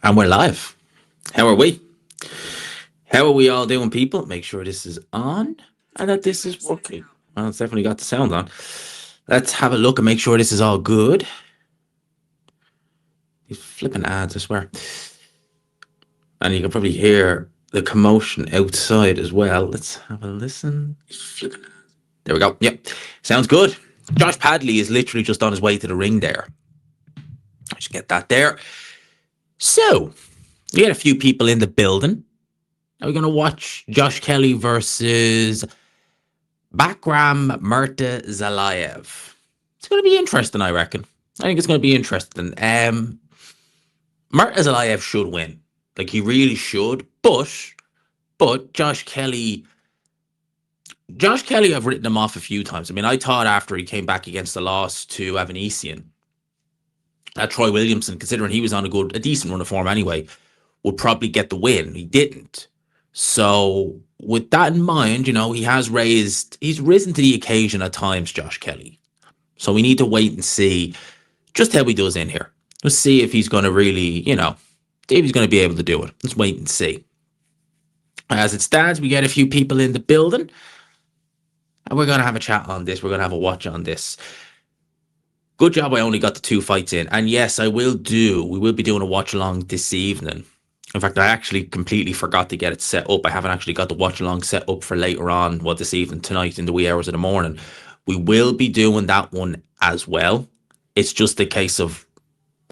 And we're live. How are we? How are we all doing, people? Make sure this is on and that this is working. Well, it's definitely got the sound on. Let's have a look and make sure this is all good. These flipping ads, I swear. And you can probably hear the commotion outside as well. Let's have a listen. There we go. Yep. Sounds good. Josh Padley is literally just on his way to the ring there. I should get that there. So, we got a few people in the building. Are we going to watch Josh Kelly versus Bakhram Murtazaliev? It's going to be interesting, I reckon. I think it's going to be interesting. Murtazaliev should win. Like, he really should. But Josh Kelly, I've written him off a few times. I mean, I thought after he came back against the loss to Avanesian, Troy Williamson, considering he was on a decent run of form anyway, would probably get the win. He didn't. So with that in mind, he's risen to the occasion at times, Josh Kelly. So we need to wait and see just how he does in here. Let's see if he's going to really, if he's going to be able to do it. Let's wait and see. As it stands, we get a few people in the building. And we're going to have a chat on this. We're going to have a watch on this. Good job I only got the 2 fights in. And yes, we will be doing a watch along this evening. In fact, I actually completely forgot to get it set up. I haven't actually got the watch along set up for later on, this evening, tonight, in the wee hours of the morning. We will be doing that one as well. It's just a case of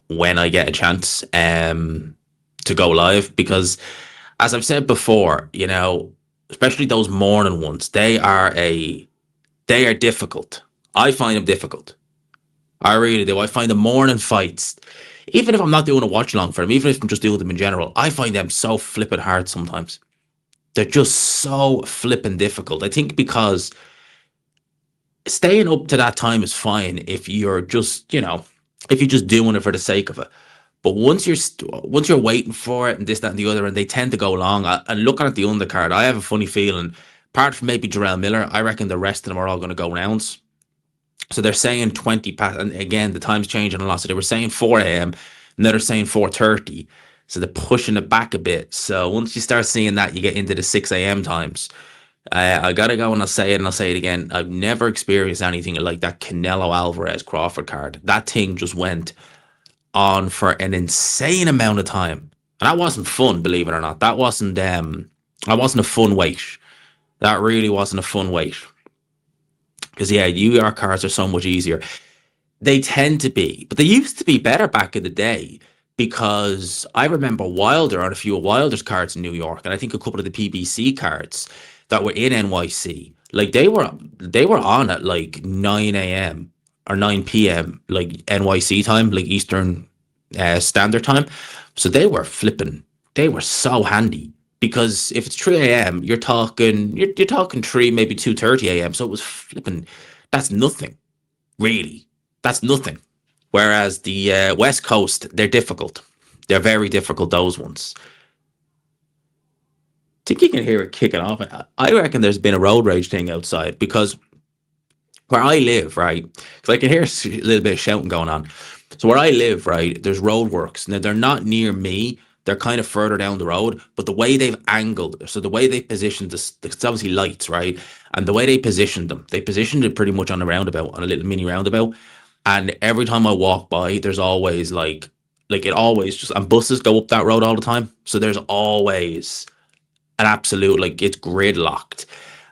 when I get a chance to go live, because as I've said before, especially those morning ones, they are difficult. I find them difficult. I really do. I find the morning fights, even if I'm not doing a watch along for them, even if I'm just doing them in general, I find them so flippin' hard sometimes. They're just so flippin' difficult. I think because staying up to that time is fine if you're just, if you're just doing it for the sake of it. But once you're waiting for it and this, that, and the other, and they tend to go long. And looking at the undercard, I have a funny feeling, apart from maybe Jarrell Miller, I reckon the rest of them are all going to go rounds. So they're saying 20 past, and again, the time's changing a lot. So they were saying 4 a.m., now they're saying 4:30. So they're pushing it back a bit. So once you start seeing that, you get into the 6 a.m. times. I got to go and I'll say it again. I've never experienced anything like that Canelo Alvarez Crawford card. That thing just went on for an insane amount of time. And that wasn't fun, believe it or not. That wasn't a fun wait. That really wasn't a fun wait. Because, New York cards are so much easier. They tend to be. But they used to be better back in the day, because I remember Wilder on a few of Wilder's cards in New York, and I think a couple of the PBC cards that were in NYC. Like, they were on at like 9 a.m. or 9 p.m. like NYC time, like Eastern Standard Time. So they were so handy. Because if it's 3 a.m., you're talking 3, maybe 2:30 a.m. So it was flipping. That's nothing, really. That's nothing. Whereas the West Coast, they're difficult. They're very difficult, those ones. I think you can hear it kicking off. I reckon there's been a road rage thing outside, because where I live, right? Because I can hear a little bit of shouting going on. So where I live, right, there's roadworks. Now, they're not near me. They're kind of further down the road, but the way they've angled, so the way they positioned this, it's obviously lights, right? And the way they positioned it pretty much on a roundabout, on a little mini roundabout. And every time I walk by, there's always and buses go up that road all the time. So there's always an absolute, it's gridlocked.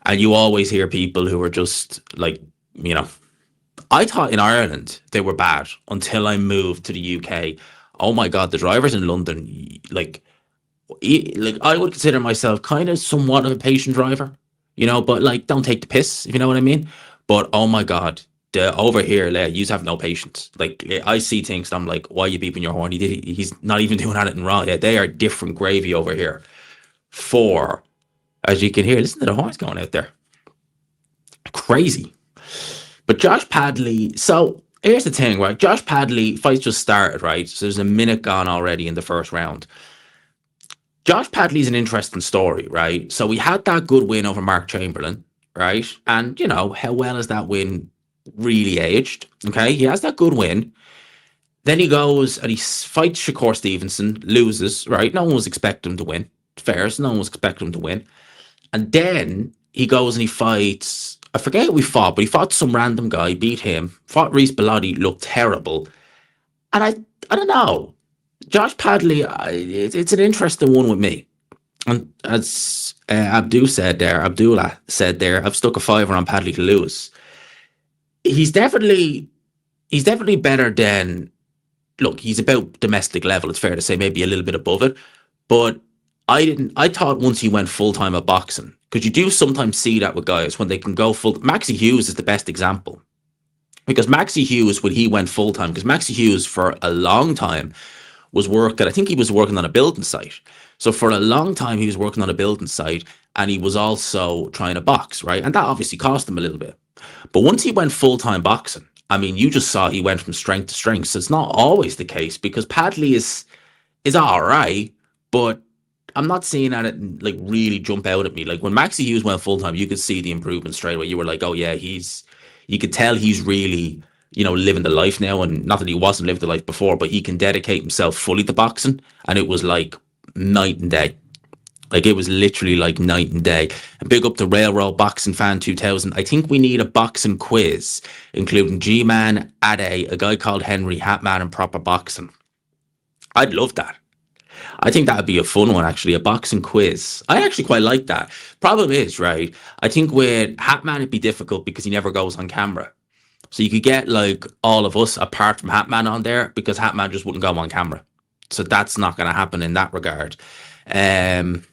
And you always hear people who are just I thought in Ireland they were bad until I moved to the UK. Oh my God, the drivers in London, I would consider myself kind of somewhat of a patient driver, but don't take the piss, if you know what I mean. But oh my God, over here, you have no patience. I see things and I'm like, why are you beeping your horn? He's not even doing anything wrong. Yeah, they are different gravy over here. As you can hear, listen to the horns going out there. Crazy. But Josh Padley, so here's the thing, right? Josh Padley, fight just started, right? So there's a minute gone already in the first round. Josh Padley's an interesting story, right? So we had that good win over Mark Chamberlain, right? And, how well has that win really aged? Okay, he has that good win. Then he goes and he fights Shakur Stevenson, loses, right? No one was expecting him to win. Fair, so no one was expecting him to win. And then he goes and he fights, I forget who we fought, but he fought some random guy, beat him, fought Reece Bellotti, looked terrible. And I don't know. Josh Padley, it's an interesting one with me. And as Abdullah said there, I've stuck a fiver on Padley to lose. He's definitely better than, look, he's about domestic level, it's fair to say, maybe a little bit above it. But I thought once he went full-time at boxing, because you do sometimes see that with guys when they can go full. Maxie Hughes is the best example. Because Maxie Hughes, when he went full-time, because Maxie Hughes for a long time was working, I think he was working on a building site. So for a long time, he was working on a building site and he was also trying to box, right? And that obviously cost him a little bit. But once he went full-time boxing, I mean, you just saw he went from strength to strength. So it's not always the case because Padley is all right, but I'm not seeing that it like really jump out at me. Like when Maxie Hughes went full-time, you could see the improvement straight away. You were like, oh yeah, you could tell he's really, living the life now. And not that he wasn't living the life before, but he can dedicate himself fully to boxing. And it was like night and day. Like it was literally like night and day. And big up to Railroad Boxing Fan 2000. I think we need a boxing quiz, including G-Man, Ade, a guy called Henry, Hatman, and Proper Boxing. I'd love that. I think that would be a fun one, actually, a boxing quiz. I actually quite like that. Problem is, right, I think with Hatman it'd be difficult because he never goes on camera. So you could get like all of us apart from Hatman on there because Hatman just wouldn't go on camera. So that's not going to happen in that regard. And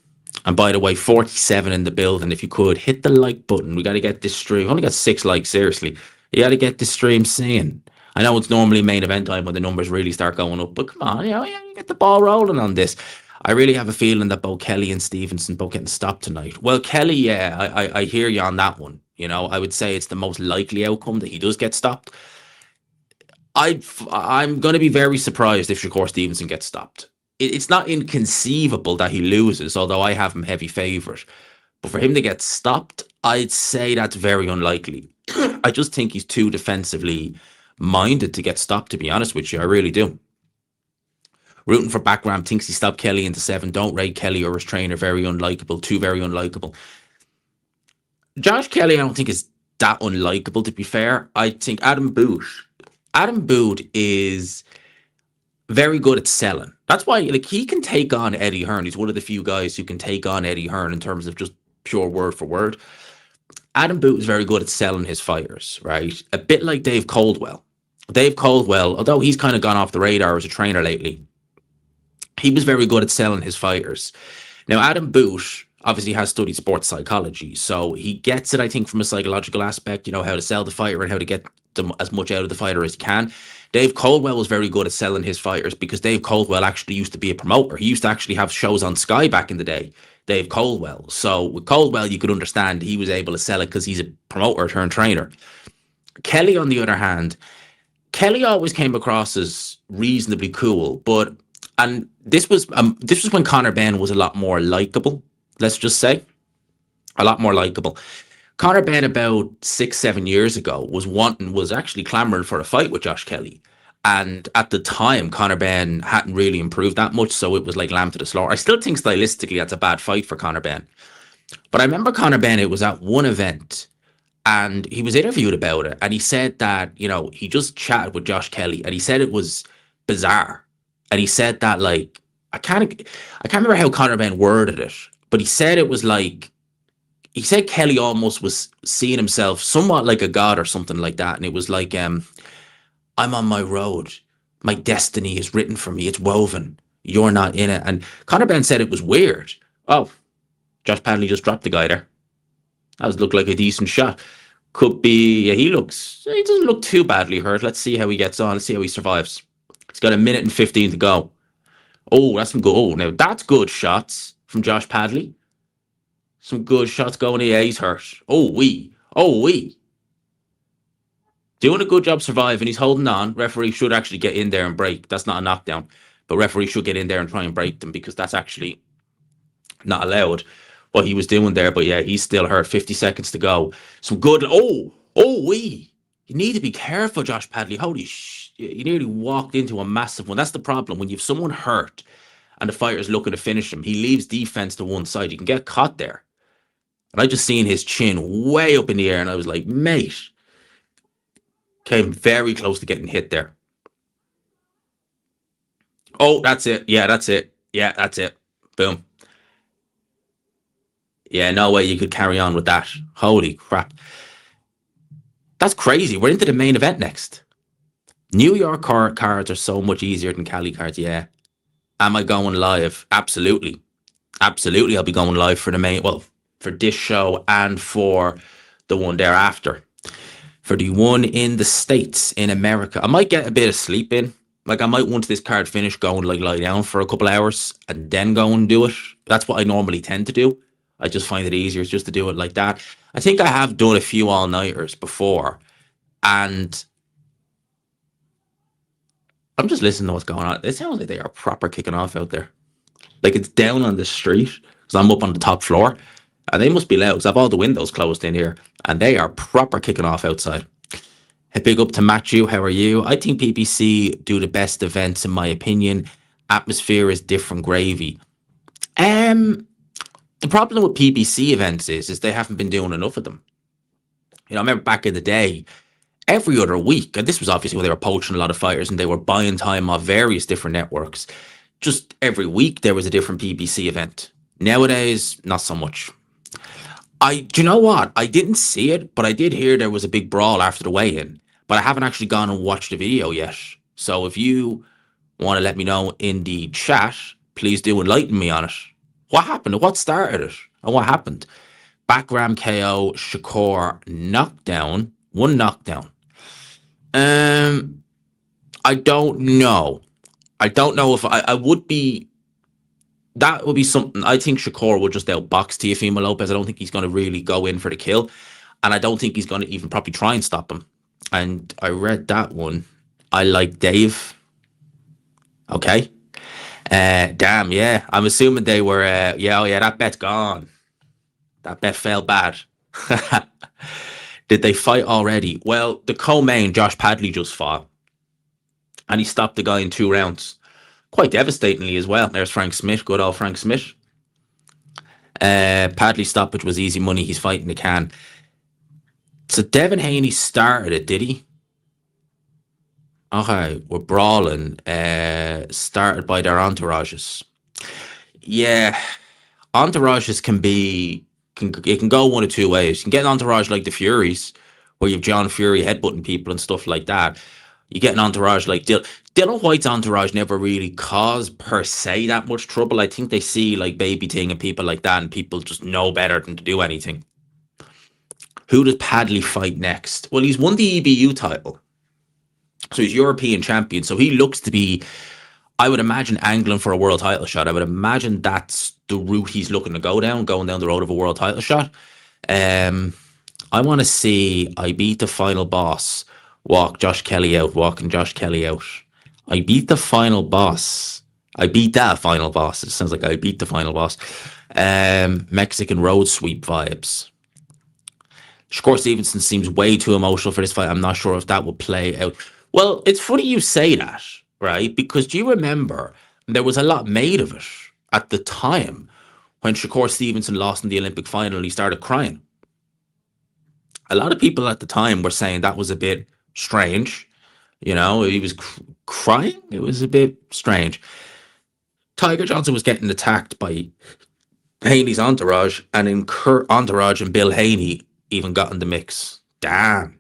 by the way, 47 in the building. If you could hit the like button, we got to get this stream. Only got 6 likes, seriously. You got to get this stream seen. I know it's normally main event time when the numbers really start going up, but come on, you get the ball rolling on this. I really have a feeling that both Kelly and Stevenson both getting stopped tonight. Well, Kelly, yeah, I hear you on that one. I would say it's the most likely outcome that he does get stopped. I'm going to be very surprised if Shakur Stevenson gets stopped. It's not inconceivable that he loses, although I have him heavy favourite. But for him to get stopped, I'd say that's very unlikely. I just think he's too defensively minded to get stopped, to be honest with you. I really do. Rooting for Bakram, thinks he stopped Kelly into 7. Don't rate Kelly or his trainer. Very unlikable. Too very unlikable. Josh Kelly, I don't think is that unlikable, to be fair. I think Adam Boot is very good at selling. That's why, he can take on Eddie Hearn. He's one of the few guys who can take on Eddie Hearn in terms of just pure word for word. Adam Boot is very good at selling his fighters, right? A bit like Dave Caldwell. Dave Caldwell, although he's kind of gone off the radar as a trainer lately, he was very good at selling his fighters. Now, Adam Boot obviously has studied sports psychology, so he gets it, I think, from a psychological aspect, how to sell the fighter and how to get them as much out of the fighter as he can. Dave Caldwell was very good at selling his fighters because Dave Caldwell actually used to be a promoter. He used to actually have shows on Sky back in the day, Dave Caldwell. So with Caldwell, you could understand he was able to sell it because he's a promoter turned trainer. Kelly, on the other hand, Kelly always came across as reasonably cool, and this was when Conor Benn was a lot more likable. Let's just say a lot more likable. Conor Benn about 6-7 years ago was actually clamoring for a fight with Josh Kelly. And at the time, Conor Benn hadn't really improved that much, so it was like lamb to the slaughter. I still think stylistically that's a bad fight for Conor Benn. But I remember Conor Benn, it was at one event, and he was interviewed about it, and he said that, he just chatted with Josh Kelly, and he said it was bizarre. And he said that, like, I can't remember how Conor Benn worded it, but he said it was like, he said Kelly almost was seeing himself somewhat like a god or something like that. And it was like, I'm on my road. My destiny is written for me. It's woven. You're not in it. And Conor Benn said it was weird. Oh, Josh Padley just dropped the guy there. That looked like a decent shot. Could be, he doesn't look too badly hurt. Let's see how he gets on. Let's see how he survives. He's got 1 minute and 15 to go. Oh, that's some good. Oh, now that's good shots from Josh Padley. Some good shots going. Yeah, he's hurt. Oh, we. Doing a good job surviving. He's holding on. Referee should actually get in there and break. That's not a knockdown. But referee should get in there and try and break them because that's actually not allowed what he was doing there. But yeah, he's still hurt. 50 seconds to go. Some good. Oh, we. You need to be careful, Josh Padley. Holy sh. you nearly walked into a massive one. That's the problem. When you have someone hurt and the fighter's looking to finish him, he leaves defense to one side. You can get caught there. And I just seen his chin way up in the air, and I was like, mate, came very close to getting hit there. Oh, that's it. Yeah, that's it. Yeah, that's it. Boom. Yeah, no way you could carry on with that. Holy crap. That's crazy. We're into the main event next. New York cards are so much easier than Cali cards, yeah. Am I going live? Absolutely. Absolutely, I'll be going live for the main, well, for this show and for the one thereafter. For the one in the States, in America. I might get a bit of sleep in. Like, I might, once this card finish, go and like lie down for a couple hours and then go and do it. That's what I normally tend to do. I just find it easier just to do it like that. I think I have done a few all-nighters before, and I'm just listening to what's going on. It sounds like they are proper kicking off out there. Like, it's down on the street, because I'm up on the top floor, and they must be loud, because I have all the windows closed in here, and they are proper kicking off outside. A big up to Matthew. How are you? I think PPC do the best events, in my opinion. Atmosphere is different gravy. The problem with PPC events is they haven't been doing enough of them. You know, I remember back in the day, every other week, and this was obviously when they were poaching a lot of fighters and they were buying time off various different networks. Just every week there was a different PPC event. Nowadays, not so much. Do you know what? I didn't see it, but I did hear there was a big brawl after the weigh-in. But I haven't actually gone and watched the video yet. So if you want to let me know in the chat, please do enlighten me on it. What happened? What started it? And what happened? Bakram KO, Shakur knockdown. One knockdown. I don't know. I don't know if I would be. That would be something. I think Shakur would just outbox Teofimo Lopez. I don't think he's going to really go in for the kill. And I don't think he's going to even probably try and stop him. And I read that one. I like Dave. Okay. Damn, yeah. I'm assuming they were, yeah, that bet's gone. That bet fell bad. Did they fight already? Well, the co-main, Josh Padley, just fought. And he stopped the guy in 2 rounds. Quite devastatingly as well. There's Frank Smith, good old Frank Smith. Padley stoppage was easy money. He's fighting the can. So Devin Haney started it, did he? Okay, we're brawling. Started by their entourages. Yeah, entourages it can go one of 2 ways. You can get an entourage like the Furies, where you have John Fury headbutting people and stuff like that. You get an entourage like Dylan White's entourage never really caused per se that much trouble. I think they see like Baby Ting and people like that, and people just know better than to do anything. Who does Padley fight next? Well, he's won the EBU title. So he's European champion. So he looks to be, I would imagine, angling for a world title shot. I would imagine that's the route he's looking to go down, going down the road of a world title shot. I want to see I beat the final boss, walking Josh Kelly out. I beat the final boss. I beat that final boss. It sounds like I beat the final boss. Mexican road sweep vibes. Shakur Stevenson seems way too emotional for this fight. I'm not sure if that will play out. Well, it's funny you say that, right? Because do you remember there was a lot made of it at the time when Shakur Stevenson lost in the Olympic final and he started crying. A lot of people at the time were saying that was a bit strange. You know, he was crying. It was a bit strange. Tiger Johnson was getting attacked by Haney's entourage, and in entourage and Bill Haney even got in the mix. Damn.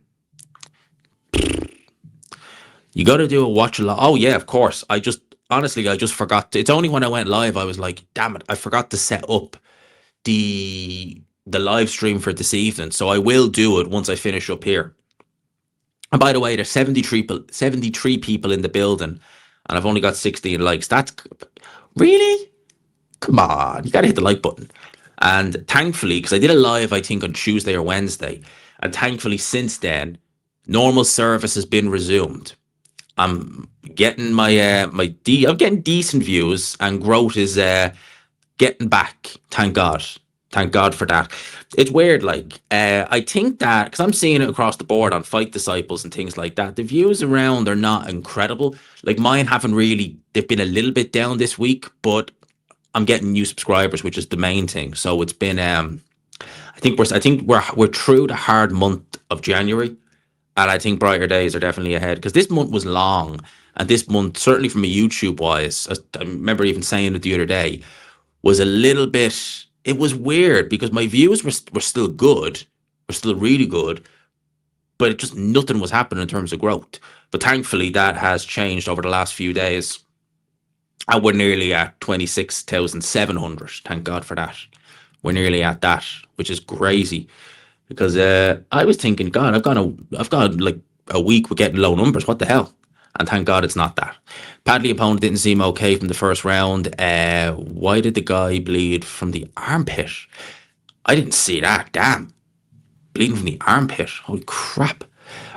You got to do a watch along. Oh yeah, of course. I just forgot. It's only when I went live I was like, damn it, I forgot to set up the live stream for this evening. So I will do it once I finish up here. And by the way, there's 73 people in the building, and I've only got 16 likes. That's really? Come on, you got to hit the like button. And thankfully, because I did a live, I think on Tuesday or Wednesday, and thankfully since then, normal service has been resumed. I'm getting I'm getting decent views, and growth is getting back. Thank God. Thank God for that. It's weird, like, I think that, because I'm seeing it across the board on Fight Disciples and things like that, the views around are not incredible. Like, mine haven't really, they've been a little bit down this week, but I'm getting new subscribers, which is the main thing. So it's been, I think we're through the hard month of January, and I think brighter days are definitely ahead, because this month was long, and this month, certainly from a YouTube wise, I remember even saying it the other day, was a little bit. It was weird because my views were still good, were still really good, but it just nothing was happening in terms of growth. But thankfully, that has changed over the last few days. And we're nearly at 26,700. Thank God for that. We're nearly at that, which is crazy. Because I was thinking, God, I've got like a week with getting low numbers. What the hell? And thank God it's not that. Padley opponent didn't seem okay from the first round. Why did the guy bleed from the armpit? I didn't see that. Damn. Bleeding from the armpit. Holy crap.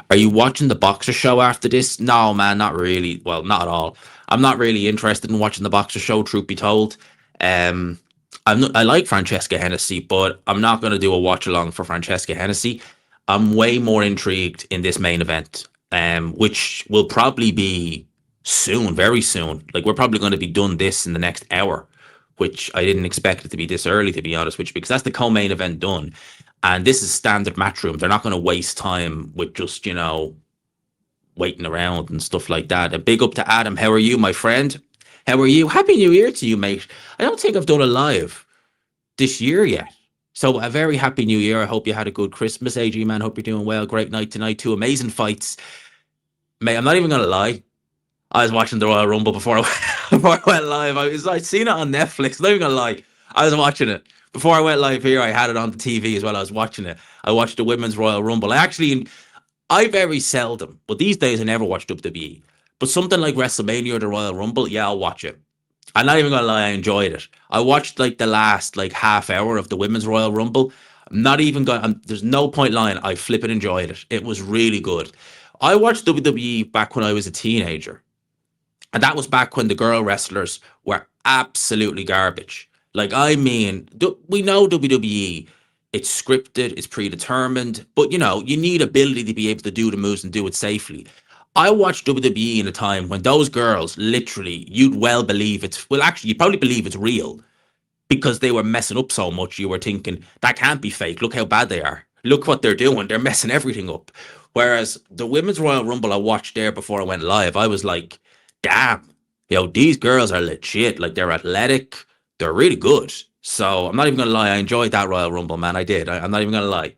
Are you watching the boxer show after this? No, man, not really. Well, not at all. I'm not really interested in watching the boxer show, truth be told. Um, I like Francesca Hennessy, but I'm not going to do a watch along for Francesca Hennessy. I'm way more intrigued in this main event, which will probably be soon, very soon. Like, we're probably going to be done this in the next hour, which I didn't expect it to be this early, to be honest with you, because that's the co-main event done. And this is standard Matchroom. They're not going to waste time with just, waiting around and stuff like that. A big up to Adam. How are you, my friend? How are you? Happy New Year to you, mate. I don't think I've done a live this year yet. So a very happy New Year. I hope you had a good Christmas, AG man. Hope you're doing well. Great night tonight. Two amazing fights. Mate, I'm not even going to lie. I was watching the Royal Rumble before I went live. I'd seen it on Netflix. Not even going to lie. I was watching it. Before I went live here, I had it on the TV as well. I was watching it. I watched the Women's Royal Rumble. I very seldom, but these days I never watch WWE. But something like WrestleMania or the Royal Rumble, yeah, I'll watch it. I'm not even gonna lie, I enjoyed it. I watched like the last like half hour of the Women's Royal Rumble. I'm not even going. There's no point lying. I flipping enjoyed it. It was really good. I watched WWE back when I was a teenager, and that was back when the girl wrestlers were absolutely garbage. Like, I mean, we know WWE, it's scripted, it's predetermined, but you need ability to be able to do the moves and do it safely. I watched WWE in a time when those girls, literally, you'd probably believe it's real, because they were messing up so much. You were thinking, that can't be fake. Look how bad they are. Look what they're doing. They're messing everything up. Whereas the Women's Royal Rumble I watched there before I went live, I was like, damn, these girls are legit. Like, they're athletic. They're really good. So I'm not even going to lie. I enjoyed that Royal Rumble, man. I did. I'm not even going to lie.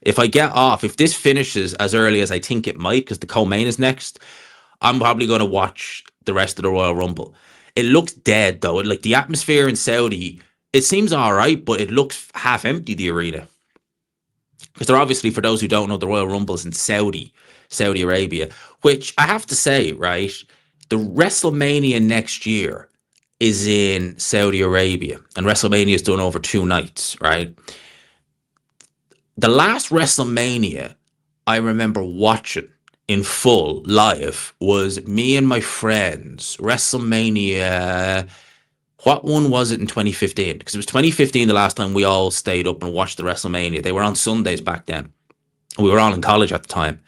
If this finishes as early as I think it might, because the co-main is next, I'm probably going to watch the rest of the Royal Rumble. It looks dead, though. Like, the atmosphere in Saudi, it seems all right, but it looks half empty, the arena. Because they're obviously, for those who don't know, the Royal Rumble's in Saudi Arabia, which I have to say, right, the WrestleMania next year is in Saudi Arabia, and WrestleMania is done over 2 nights, right? The last WrestleMania I remember watching in full live was me and my friends. WrestleMania, what one was it in 2015? Because it was 2015 the last time we all stayed up and watched the WrestleMania. They were on Sundays back then. We were all in college at the time.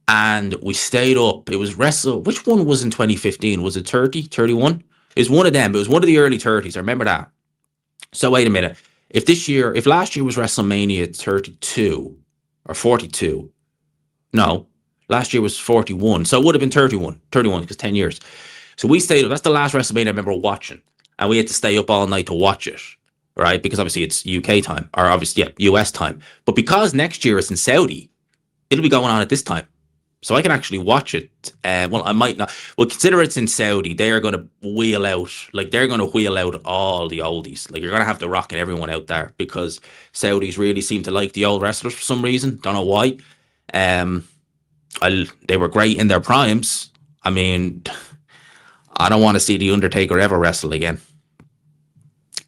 And we stayed up. It was which one was in 2015? Was it 30, 31? It was one of them. It was one of the early 30s. I remember that. So wait a minute. If last year was WrestleMania 32 or 42, no, last year was 41. So it would have been 31 because 10 years. So we stayed up. That's the last WrestleMania I remember watching. And we had to stay up all night to watch it, right? Because obviously it's UK time, or obviously, US time. But because next year it's in Saudi, it'll be going on at this time. So I can actually watch it. Well, I might not. Well, consider it's in Saudi. They are going to wheel out all the oldies. Like, you're going to have The Rock and everyone out there, because Saudis really seem to like the old wrestlers for some reason. Don't know why. They were great in their primes. I mean, I don't want to see The Undertaker ever wrestle again.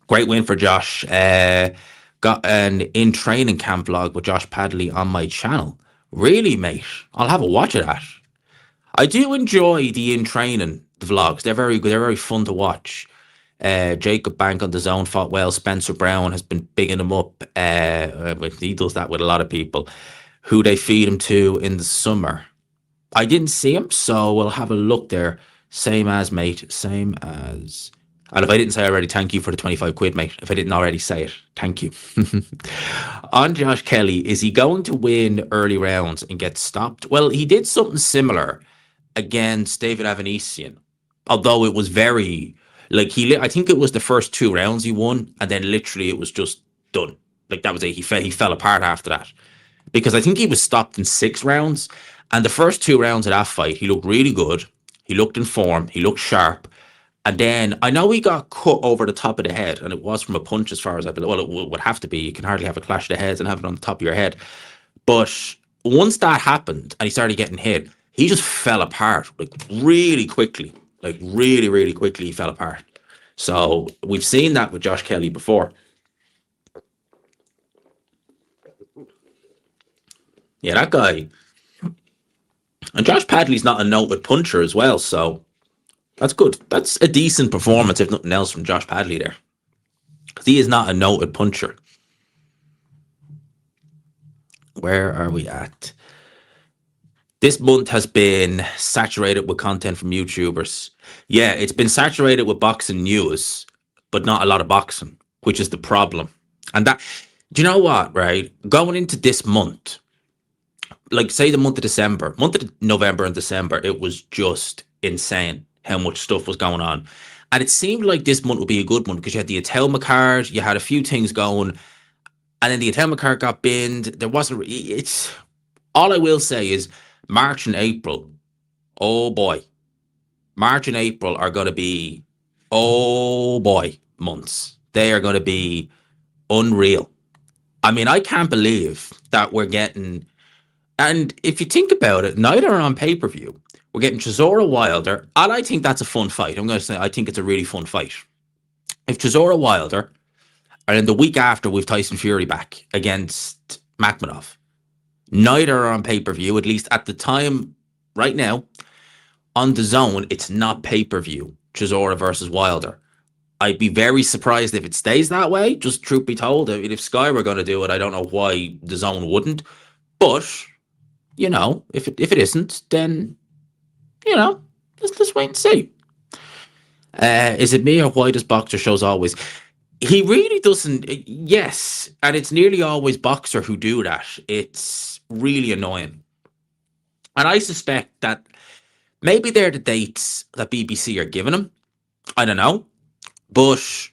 Great win for Josh. Got an in-training camp vlog with Josh Padley on my channel. Really, mate? I'll have a watch of that. I do enjoy the in-training vlogs. They're very good. They're very fun to watch. Jacob Bank on the zone fought well. Spencer Brown has been bigging him up. He does that with a lot of people. Who they feed him to in the summer. I didn't see him, so we'll have a look there. Same as, mate. Same as. And if I didn't say already, thank you for the 25 quid, mate. If I didn't already say it, thank you. On Josh Kelly, is he going to win early rounds and get stopped? Well, he did something similar against David Avanesian, although it was very, like, I think it was the first 2 rounds he won, and then literally it was just done. Like, that was it. He fell apart after that. Because I think he was stopped in 6 rounds, and the first 2 rounds of that fight, he looked really good. He looked in form. He looked sharp. And then I know he got cut over the top of the head, and it was from a punch as far as I believe. Well, it would have to be. You can hardly have a clash of the heads and have it on the top of your head. But once that happened and he started getting hit, he just fell apart, like, really quickly. Like, really, really quickly he fell apart. So we've seen that with Josh Kelly before. Yeah, that guy. And Josh Padley's not a noted puncher as well, so that's good. That's a decent performance, if nothing else, from Josh Padley there. Because he is not a noted puncher. Where are we at? This month has been saturated with content from YouTubers. Yeah, it's been saturated with boxing news, but not a lot of boxing, which is the problem. And that, do you know what, right? Going into this month, like, say the month of November and December, it was just insane how much stuff was going on. And it seemed like this month would be a good one because you had the Atelma card, you had a few things going, and then the Atelma card got binned. There wasn't, it's, all I will say is March and April, oh boy. March and April are going to be, oh boy, months. They are going to be unreal. I mean, I can't believe that we're getting, and if you think about it, neither are on pay-per-view. We're getting Chisora Wilder, and I think that's a fun fight. I'm going to say I think it's a really fun fight. If Chisora Wilder, and then the week after we've Tyson Fury back against Makhmadov, neither are on pay-per-view, at least at the time right now. On the zone, it's not pay-per-view, Chisora versus Wilder. I'd be very surprised if it stays that way, just truth be told. I mean, if Sky were going to do it, I don't know why the zone wouldn't. But, you know, if it isn't, then, you know, let's wait and see. Is it me, or why does Boxer shows always? He really doesn't. Yes, and it's nearly always Boxer who do that. It's really annoying. And I suspect that maybe they're the dates that BBC are giving him. I don't know. But,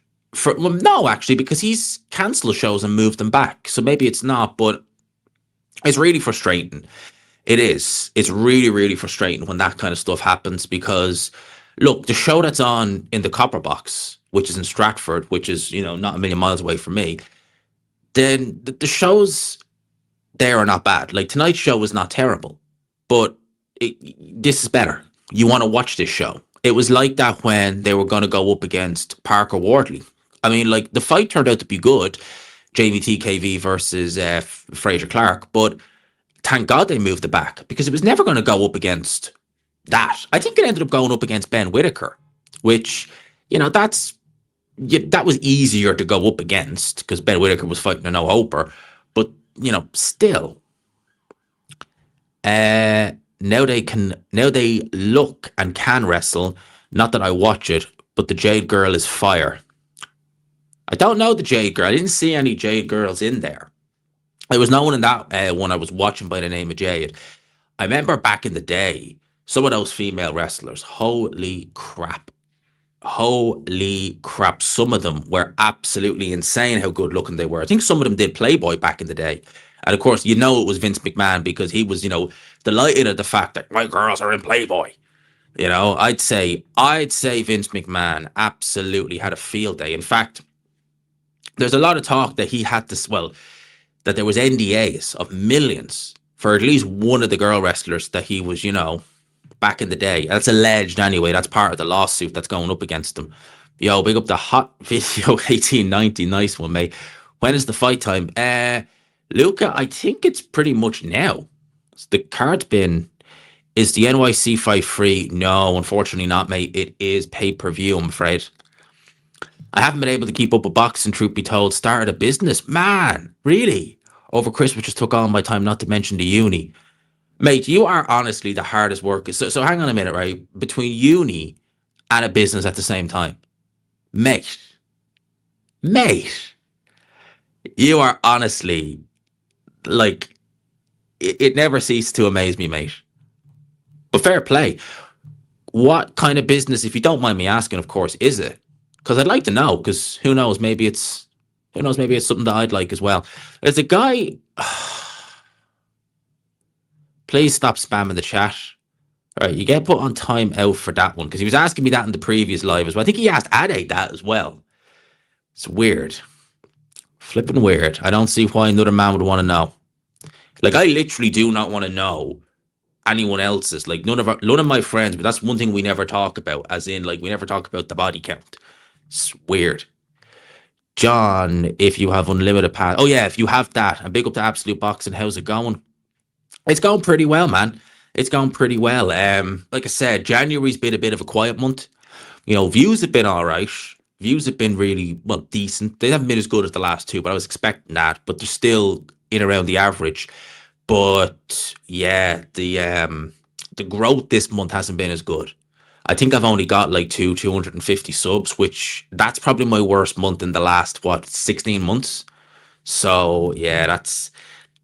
no, actually, because he's cancelled shows and moved them back. So maybe it's not, but it's really frustrating. It is. It's really, really frustrating when that kind of stuff happens because, look, the show that's on in the Copper Box, which is in Stratford, which is, you know, not a million miles away from me, then the shows there are not bad. Like, tonight's show was not terrible, but this is better. You want to watch this show. It was like that when they were going to go up against Parker Wardley. I mean, like, the fight turned out to be good, JVTKV versus Fraser Clark, but thank God they moved it back because it was never going to go up against that. I think it ended up going up against Ben Whitaker, which, you know, that was easier to go up against because Ben Whitaker was fighting a no-hoper. But, you know, still, now they look and can wrestle. Not that I watch it, but the Jade Girl is fire. I don't know the Jade Girl. I didn't see any Jade Girls in there. There was no one in that one I was watching by the name of Jade. I remember back in the day, some of those female wrestlers, holy crap. Holy crap. Some of them were absolutely insane how good looking they were. I think some of them did Playboy back in the day. And of course, you know it was Vince McMahon because he was, you know, delighted at the fact that my girls are in Playboy. You know, I'd say Vince McMahon absolutely had a field day. In fact, there's a lot of talk that he had to, well, that there was NDAs of millions for at least one of the girl wrestlers that he was, you know, back in the day. That's alleged anyway. That's part of the lawsuit that's going up against him. Yo, big up the Hot Video 1890. Nice one, mate. When is the fight time? Luca, I think it's pretty much now. The card's been... Is the NYC fight free? No, unfortunately not, mate. It is pay-per-view, I'm afraid. I haven't been able to keep up with boxing, truth be told. Started a business. Man, really? Over Christmas just took all my time, not to mention the uni. Mate, you are honestly the hardest worker. So hang on a minute, right? Between uni and a business at the same time. Mate, mate, you are honestly like it never ceases to amaze me, mate. But fair play. What kind of business, if you don't mind me asking, of course, is it? Because I'd like to know. Because who knows, maybe it's something that I'd like as well. There's a guy. Please stop spamming the chat. All right, you get put on time out for that one because he was asking me that in the previous live as well. I think he asked Ade that as well. It's weird, flipping weird. I don't see why another man would want to know. Like I literally do not want to know anyone else's. Like none of my friends. But that's one thing we never talk about. As in, like we never talk about the body count. It's weird. John, if you have unlimited pass. Oh yeah, if you have that. And big up to Absolute Boxing. How's it going? It's going pretty well, man. It's going pretty well. Like I said, January's been a bit of a quiet month. You know, views have been all right. Views have been really, well, decent. They haven't been as good as the last two, but I was expecting that. But they're still in around the average. But yeah, the growth this month hasn't been as good. I think I've only got like 250 subs, which that's probably my worst month in the last 16 months. So yeah, that's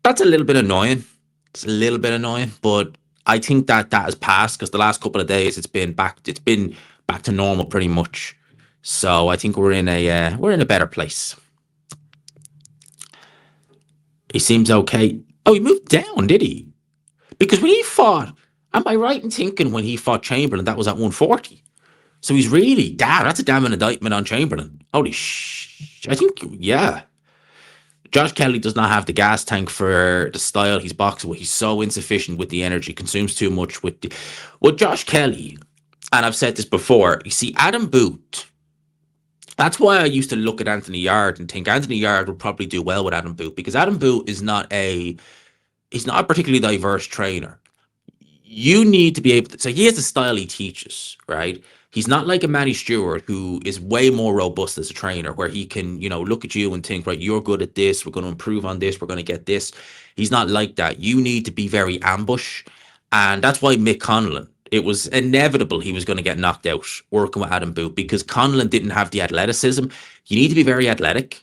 a little bit annoying. It's a little bit annoying, but I think that has passed because the last couple of days it's been back to normal pretty much. So I think we're in a better place. He seems okay. Oh, he moved down, did he? Because when he fought, am I right in thinking when he fought Chamberlain that was at 140? So he's really that's a damn indictment on Chamberlain. Holy I think yeah. Josh Kelly does not have the gas tank for the style he's boxing with. He's so insufficient with the energy, consumes too much with the. Well, Josh Kelly, and I've said this before, you see, Adam Boot, that's why I used to look at Anthony Yard and think Anthony Yard would probably do well with Adam Boot because Adam Boot is not he's not a particularly diverse trainer. You need to be able to, so he has a style he teaches, right? He's not like a Manny Stewart who is way more robust as a trainer, where he can, look at you and think, right, you're good at this. We're going to improve on this. We're going to get this. He's not like that. You need to be very ambush. And that's why Mick Conlon, it was inevitable he was going to get knocked out working with Adam Boot because Conlon didn't have the athleticism. You need to be very athletic.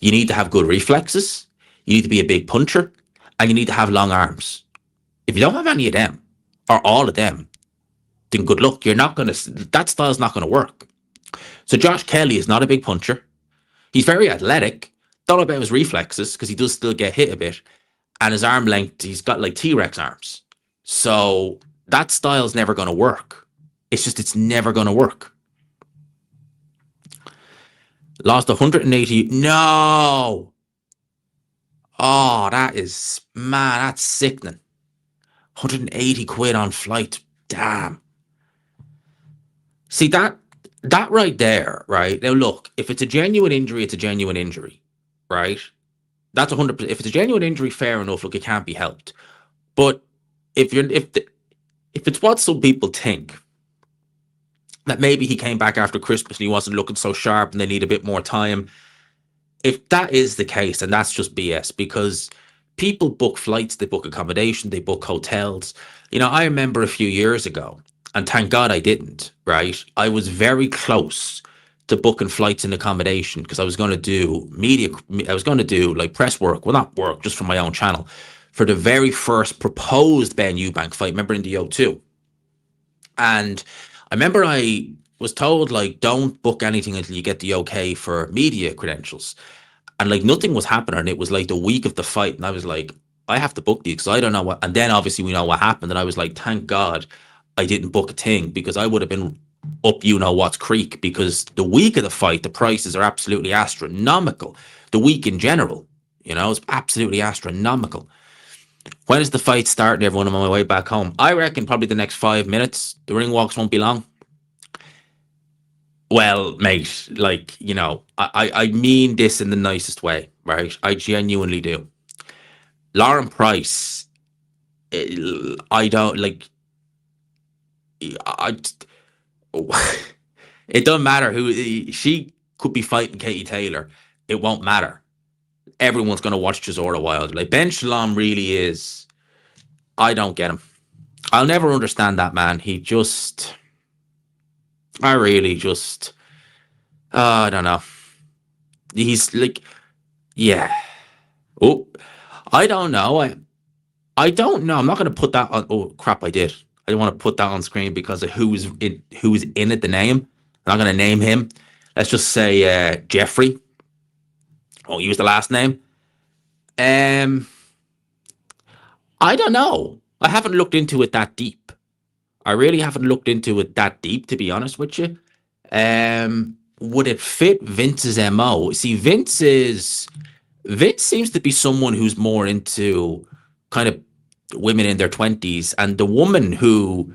You need to have good reflexes. You need to be a big puncher. And you need to have long arms. If you don't have any of them, or all of them, then good luck. That style's not going to work. So Josh Kelly is not a big puncher. He's very athletic. Don't know about his reflexes because he does still get hit a bit. And his arm length, he's got like T-Rex arms. So that style's never going to work. It's never going to work. Lost 180. No. Oh, that's sickening. 180 quid on flight. Damn. See, that right there, right? Now, look, if it's a genuine injury, it's a genuine injury, right? That's 100%. If it's a genuine injury, fair enough. Look, it can't be helped. But if it's what some people think, that maybe he came back after Christmas and he wasn't looking so sharp and they need a bit more time. If that is the case, then that's just BS because people book flights, they book accommodation, they book hotels. I remember a few years ago, and thank God I didn't, right? I was very close to booking flights and accommodation because I was going to do I was going to do like press work, well, not work, just for my own channel, for the very first proposed Ben Eubank fight, remember in the O2. And I remember I was told, like, don't book anything until you get the okay for media credentials. And like nothing was happening. It was like the week of the fight. And I was like, I have to book these because I don't know what. And then obviously we know what happened. And I was like, thank God I didn't book a thing because I would have been up what's creek because the week of the fight, the prices are absolutely astronomical. The week in general, it's absolutely astronomical. When is the fight starting, everyone? I'm on my way back home. I reckon probably the next 5 minutes. The ring walks won't be long. Well, mate, like, I mean this in the nicest way, right? I genuinely do. Lauren Price, I don't, like, it doesn't matter who, she could be fighting Katie Taylor. It won't matter. Everyone's going to watch Chisora Wilder. Like, Ben Shalom really is. I don't get him. I'll never understand that man. He just. I really just. I don't know. He's like. Yeah. Oh. I don't know. I don't know. I'm not going to put that on. Oh, crap, I did. I don't want to put that on screen because of who's in it, the name. I'm not going to name him. Let's just say Jeffrey. I'll use the last name. I don't know. I haven't looked into it that deep. I really haven't looked into it that deep, to be honest with you. Would it fit Vince's MO? See, Vince seems to be someone who's more into kind of women in their 20s, and the woman who,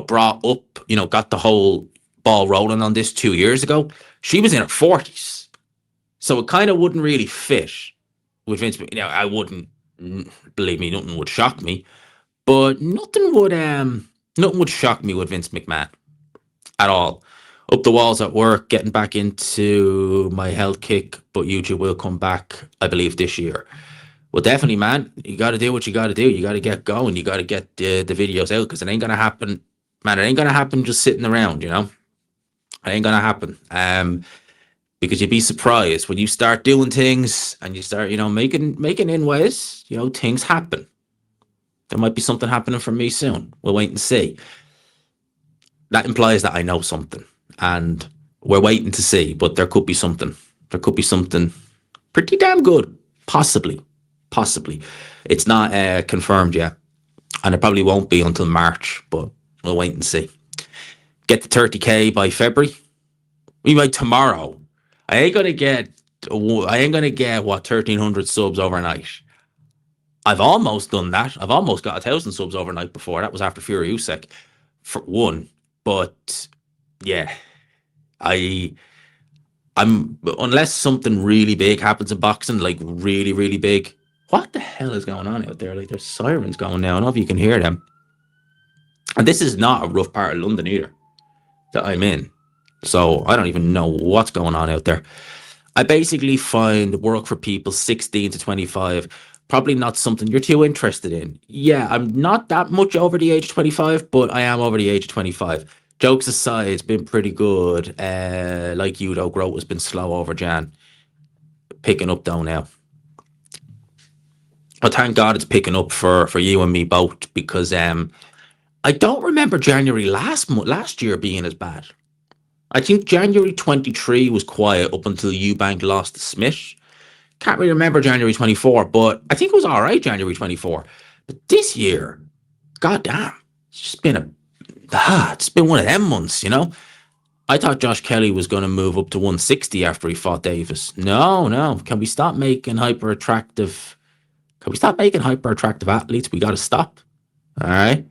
brought up, got the whole ball rolling on this 2 years ago, she was in her 40s. So it kind of wouldn't really fit with Vince. I wouldn't, believe me, nothing would shock me, but nothing would shock me with Vince McMahon at all. Up the walls at work, getting back into my health kick, but YouTube will come back, I believe, this year. Well, definitely, man, you got to do what you got to do. You got to get going. You got to get the videos out, because it ain't going to happen, man. It ain't going to happen just sitting around, It ain't going to happen. Because you'd be surprised when you start doing things and you start, making inways, things happen. There might be something happening for me soon. We'll wait and see. That implies that I know something, and we're waiting to see, but there could be something. There could be something pretty damn good. Possibly. It's not confirmed yet, and it probably won't be until March, but we'll wait and see. Get to 30K by February. We might tomorrow. I ain't gonna get what, 1,300 subs overnight. I've almost done that. I've almost got 1,000 subs overnight before. That was after Fury Usyk for one. But yeah, I'm unless something really big happens in boxing, like really, really big. What the hell is going on out there? Like, there's sirens going now. I don't know if you can hear them. And this is not a rough part of London either that I'm in. So I don't even know what's going on out there. I basically find work for people 16 to 25 probably not something you're too interested in. Yeah, I'm not that much over the age of 25, but I am over the age of 25. Jokes aside, it's been pretty good. Like you, though, growth has been slow over Jan. Picking up, though, now. But thank God it's picking up for you and me both, because I don't remember January last year being as bad. I think January 23 was quiet up until Eubank lost to Smith. Can't really remember January 24, but I think it was all right, January 24. But this year, goddamn, it's just been it's been one of them months, I thought Josh Kelly was going to move up to 160 after he fought Davis. No. Can we stop making hyper-attractive athletes? We got to stop. All right?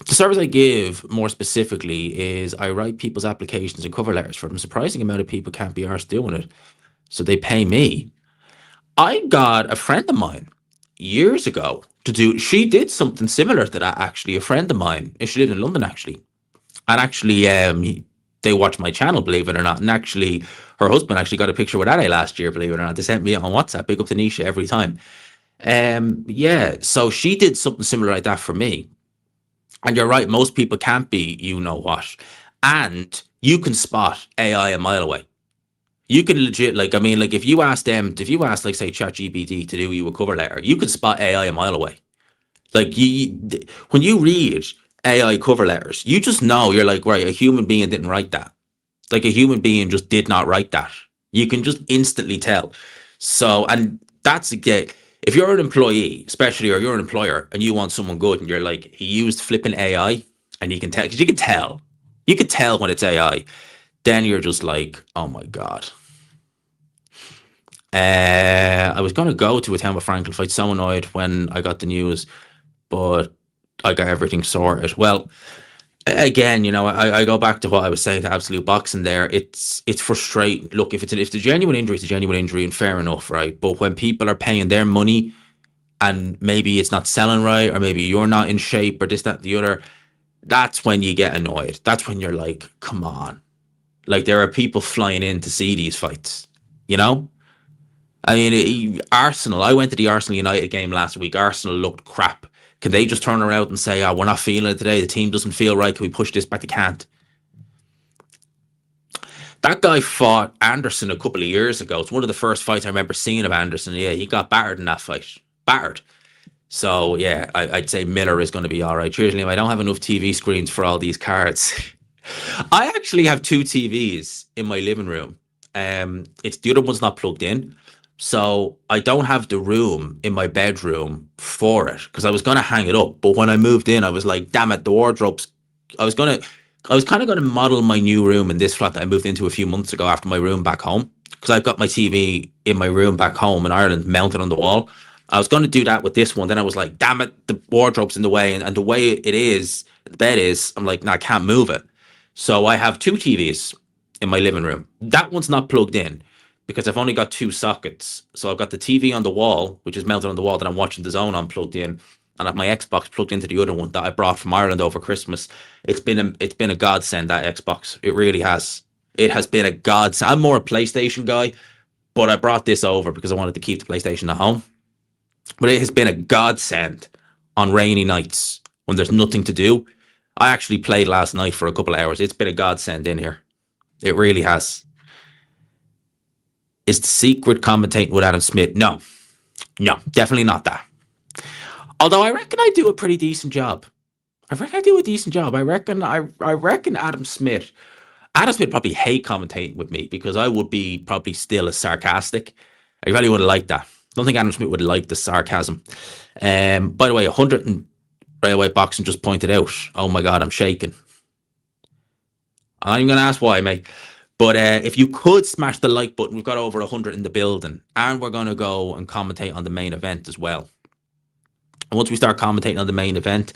The service I give, more specifically, is I write people's applications and cover letters for them. A surprising amount of people can't be arsed doing it, so they pay me. I got a friend of mine years ago to do. She did something similar to that, actually. A friend of mine, she lived in London, actually, and actually, they watched my channel, believe it or not. And actually, her husband actually got a picture with Ade last year, believe it or not. They sent me on WhatsApp. Big up to Nisha every time. Yeah, so she did something similar like that for me. And you're right, most people can't be what. And you can spot AI a mile away. You can legit, if you ask, say, ChatGPT to do you a cover letter, you can spot AI a mile away. Like, when you read AI cover letters, you just know, you're like, right, a human being didn't write that. Like, a human being just did not write that. You can just instantly tell. So, and that's if you're an employee, especially, or you're an employer, and you want someone good, and you're like, he used flipping AI, and you can tell, because you can tell when it's AI, then you're just like, oh my God. I was going to go to a Town with Franklin fight, so annoyed when I got the news, but I got everything sorted. Well, again, I go back to what I was saying to Absolute Boxing there. It's frustrating. Look, if it's a genuine injury, it's a genuine injury, and fair enough, right? But when people are paying their money and maybe it's not selling right, or maybe you're not in shape, or this, that, the other, that's when you get annoyed. That's when you're like, come on. Like, there are people flying in to see these fights, you know? I mean, Arsenal, I went to the Arsenal United game last week. Arsenal looked crap. Can they just turn around and say, oh, we're not feeling it today? The team doesn't feel right. Can we push this back? They can't. That guy fought Anderson a couple of years ago. It's one of the first fights I remember seeing of Anderson. Yeah, he got battered in that fight. Battered. So, yeah, I'd say Miller is going to be all right. Cheers, Liam. I don't have enough TV screens for all these cards. I actually have two TVs in my living room. It's the other one's not plugged in. So I don't have the room in my bedroom for it because I was going to hang it up. But when I moved in, I was like, damn it, the wardrobe's. I was going to I was kind of going to model my new room in this flat that I moved into a few months ago after my room back home, because I've got my TV in my room back home in Ireland mounted on the wall. I was going to do that with this one. Then I was like, damn it, the wardrobe's in the way. And the way it is, the bed is, I'm like, no, I can't move it. So I have two TVs in my living room. That one's not plugged in because I've only got two sockets. So I've got the TV on the wall, which is mounted on the wall that I'm watching the zone on, plugged in, and I have my Xbox plugged into the other one that I brought from Ireland over Christmas. It's been a godsend, that Xbox. It really has. It has been a godsend. I'm more a PlayStation guy, but I brought this over because I wanted to keep the PlayStation at home. But it has been a godsend on rainy nights when there's nothing to do. I actually played last night for a couple of hours. It's been a godsend in here. It really has. Is the secret commentating with Adam Smith? No, definitely not that. Although I reckon I do a pretty decent job. I reckon I do a decent job. I reckon Adam Smith. Adam Smith probably hate commentating with me because I would be probably still as sarcastic. I really would have liked that. I don't think Adam Smith would like the sarcasm. By the way, 100 and Railway Boxing just pointed out. Oh my God, I'm shaking. I'm going to ask why, mate. But if you could smash the like button, we've got over 100 in the building. And we're going to go and commentate on the main event as well. And once we start commentating on the main event,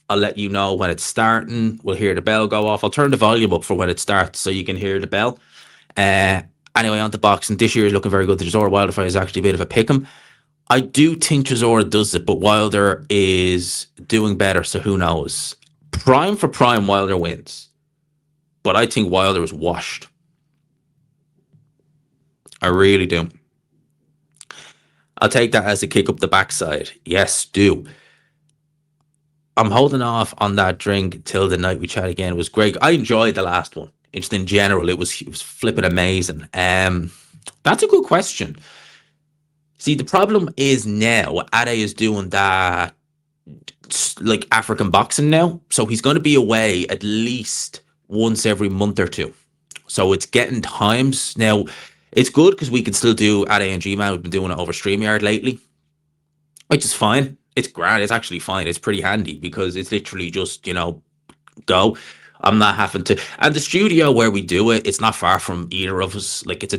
I'll let you know when it's starting. We'll hear the bell go off. I'll turn the volume up for when it starts so you can hear the bell. Anyway, on to boxing. This year is looking very good. The Chisora Wilder fight is actually a bit of a pick'em. I do think Chisora does it, but Wilder is doing better, so who knows? Prime for prime, Wilder wins. But I think Wilder is washed. I really do. I'll take that as a kick up the backside. Yes, do. I'm holding off on that drink till the night we chat again. It was great. I enjoyed the last one. Just in general, it was flipping amazing. That's a good question. See, the problem is now Ade is doing that like African boxing now, so he's going to be away at least once every month or two. So it's getting times now. It's good because we can still do Ade and G-Man. We've been doing it over StreamYard lately, which is fine. It's grand. It's actually fine. It's pretty handy because it's literally just, go. I'm not having to. And the studio where we do it, it's not far from either of us. Like, it's a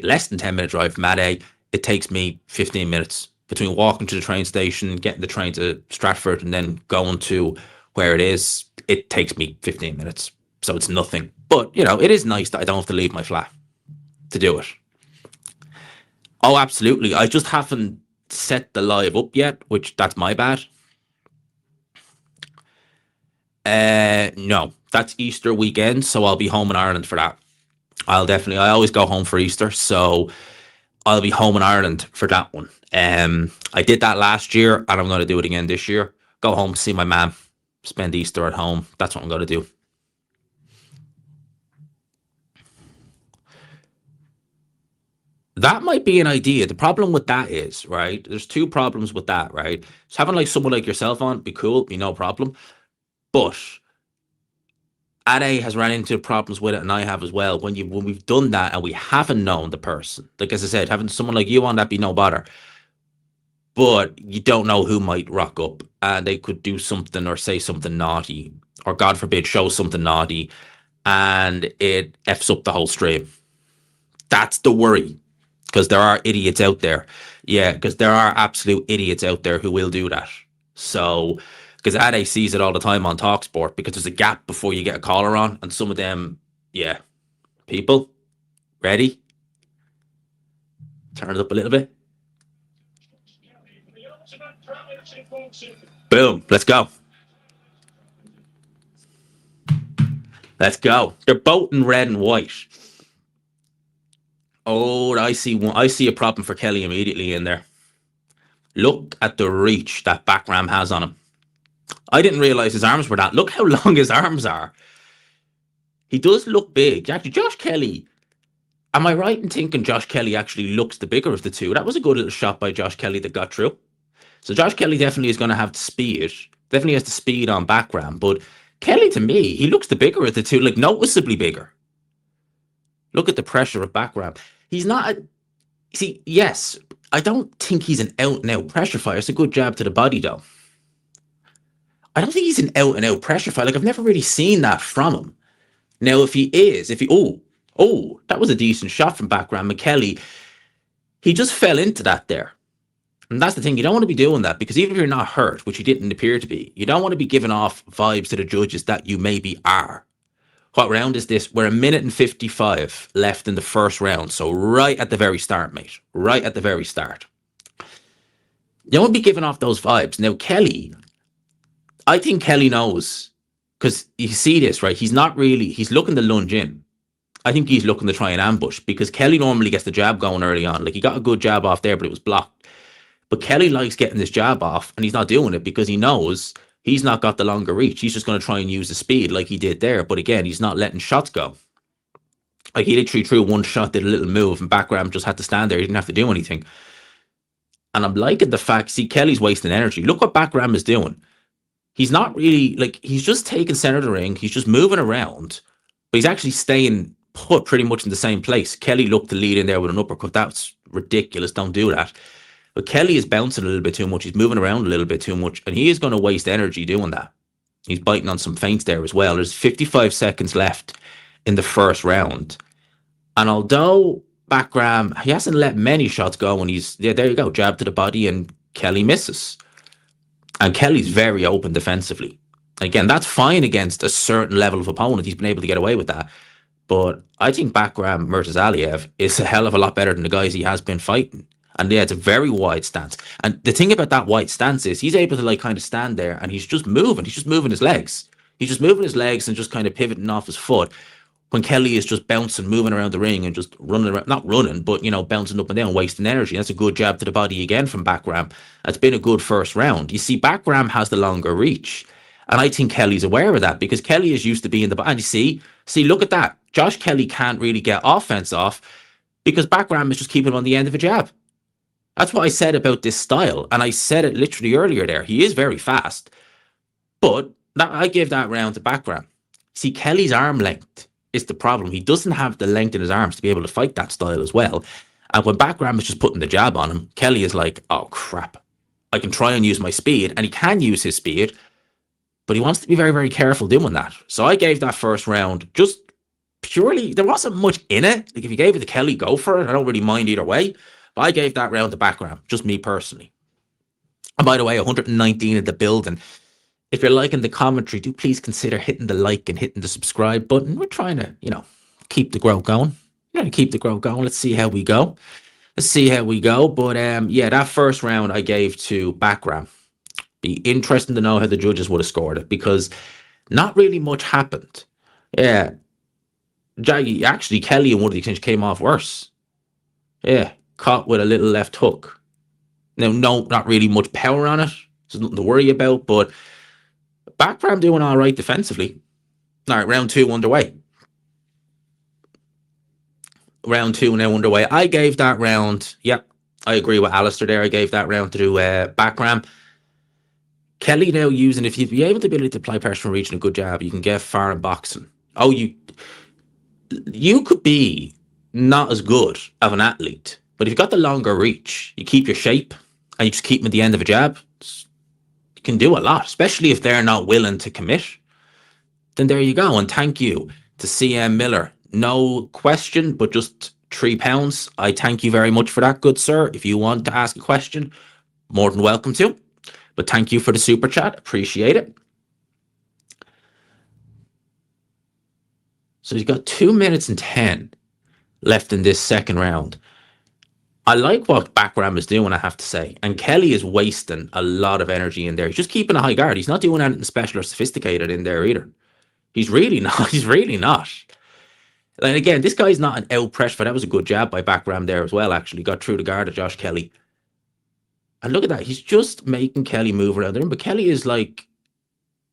less than 10-minute drive from Ade. It takes me 15 minutes between walking to the train station, getting the train to Stratford, and then going to where it is. It takes me 15 minutes. So it's nothing. But, it is nice that I don't have to leave my flat to do it. Oh, absolutely. I just haven't set the live up yet, which that's my bad. No, that's Easter weekend, so I'll be home in Ireland for that. I always go home for Easter, so I'll be home in Ireland for that one. I did that last year, and I'm going to do it again this year. Go home, see my mum, spend Easter at home. That's what I'm going to do. That might be an idea. The problem with that is, right, there's two problems with that, right? So having like someone like yourself on, be cool, be no problem. But Ade has ran into problems with it, and I have as well. When we've done that and we haven't known the person, like as I said, having someone like you on, that be no bother. But you don't know who might rock up, and they could do something or say something naughty, or God forbid, show something naughty, and it f's up the whole stream. That's the worry, because there are idiots out there. Yeah, because there are absolute idiots out there who will do that. So, because Ade sees it all the time on TalkSport, because there's a gap before you get a caller on, and some of them, yeah, people, ready? Turn it up a little bit. Boom, let's go. Let's go. They're both in red and white. Oh, I see one. I see a problem for Kelly immediately in there. Look at the reach that Bakram has on him. I didn't realize his arms were that. Look how long his arms are. He does look big. Actually, Josh Kelly. Am I right in thinking Josh Kelly actually looks the bigger of the two? That was a good little shot by Josh Kelly that got through. So Josh Kelly definitely is going to have the speed. Definitely has the speed on Bakram. But Kelly, to me, he looks the bigger of the two, like noticeably bigger. Look at the pressure of Bakram. He's not. See, yes, I don't think he's an out-and-out pressure fighter. It's a good jab to the body, though. I don't think he's an out-and-out pressure fighter. Like, I've never really seen that from him. Now, if he is, that was a decent shot from Bakram. McKelly, he just fell into that there. And that's the thing. You don't want to be doing that because even if you're not hurt, which you didn't appear to be, you don't want to be giving off vibes to the judges that you maybe are. What round is this? We're 1:55 left in the first round. So right at the very start, mate. Right at the very start. You don't want to be giving off those vibes. Now, Kelly, I think Kelly knows because you see this, right? He's looking to lunge in. I think he's looking to try and ambush because Kelly normally gets the jab going early on. Like he got a good jab off there, but it was blocked. But Kelly likes getting this jab off and he's not doing it because he knows he's not got the longer reach. He's just going to try and use the speed like he did there. But again, he's not letting shots go. Like he literally threw one shot, did a little move, and Bakram just had to stand there. He didn't have to do anything. And I'm liking the fact, see, Kelly's wasting energy. Look what Bakram is doing. He's not really, like, he's just taking center of the ring. He's just moving around. But he's actually staying put pretty much in the same place. Kelly looked to lead in there with an uppercut. That's ridiculous. Don't do that. But Kelly is bouncing a little bit too much. He's moving around a little bit too much. And he is going to waste energy doing that. He's biting on some feints there as well. There's 55 seconds left in the first round. And although Bakram, he hasn't let many shots go. And there you go. Jab to the body and Kelly misses. And Kelly's very open defensively. Again, that's fine against a certain level of opponent. He's been able to get away with that. But I think Bakhram Murtazaliev is a hell of a lot better than the guys he has been fighting. And yeah, it's a very wide stance. And the thing about that wide stance is he's able to like kind of stand there and he's just moving. He's just moving his legs. He's just moving his legs and just kind of pivoting off his foot. When Kelly is just bouncing, moving around the ring and just running around, not running, but, you know, bouncing up and down, wasting energy. That's a good jab to the body again from Bakram. That's been a good first round. You see, Bakram has the longer reach. And I think Kelly's aware of that because Kelly is used to being the... And you see, look at that. Josh Kelly can't really get offense off because Bakram is just keeping him on the end of a jab. That's what I said about this style. And I said it literally earlier there. He is very fast. But I give that round to Bakram. See, Kelly's arm length is the problem. He doesn't have the length in his arms to be able to fight that style as well. And when Bakram is just putting the jab on him, Kelly is like, oh, crap. I can try and use my speed. And he can use his speed. But he wants to be very, very careful doing that. So I gave that first round just purely... There wasn't much in it. Like if you gave it to Kelly, go for it. I don't really mind either way. But I gave that round to Bakram, just me personally. And by the way, 119 in the building. If you're liking the commentary, do please consider hitting the like and hitting the subscribe button. We're trying to, keep the growth going. Let's see how we go. But yeah, that first round I gave to Bakram. Be interesting to know how the judges would have scored it because not really much happened. Yeah. Actually, Kelly in one of the exchanges came off worse. Yeah. Caught with a little left hook. Now, no, not really much power on it. There's nothing to worry about, but Bakram doing all right defensively. All right, round two underway. Round two now underway. I gave that round, I agree with Alistair there. I gave that round to Bakram. Kelly now using, if you be able to apply pressure from reaching a good jab, you can get far in boxing. Oh, you could be not as good of an athlete, but if you've got the longer reach, you keep your shape and you just keep them at the end of a jab, you can do a lot, especially if they're not willing to commit. Then there you go. And thank you to CM Miller. No question, but just £3. I thank you very much for that, good sir. If you want to ask a question, more than welcome to. But thank you for the super chat. Appreciate it. So he's got 2 minutes and 10 left in this second round. I like what Bakram is doing, I have to say. And Kelly is wasting a lot of energy in there. He's just keeping a high guard. He's not doing anything special or sophisticated in there either. He's really not. He's really not. And again, this guy's not an out pressure fight. That was a good jab by Bakram there as well, actually. Got through the guard of Josh Kelly. And look at that. He's just making Kelly move around there. But Kelly is like,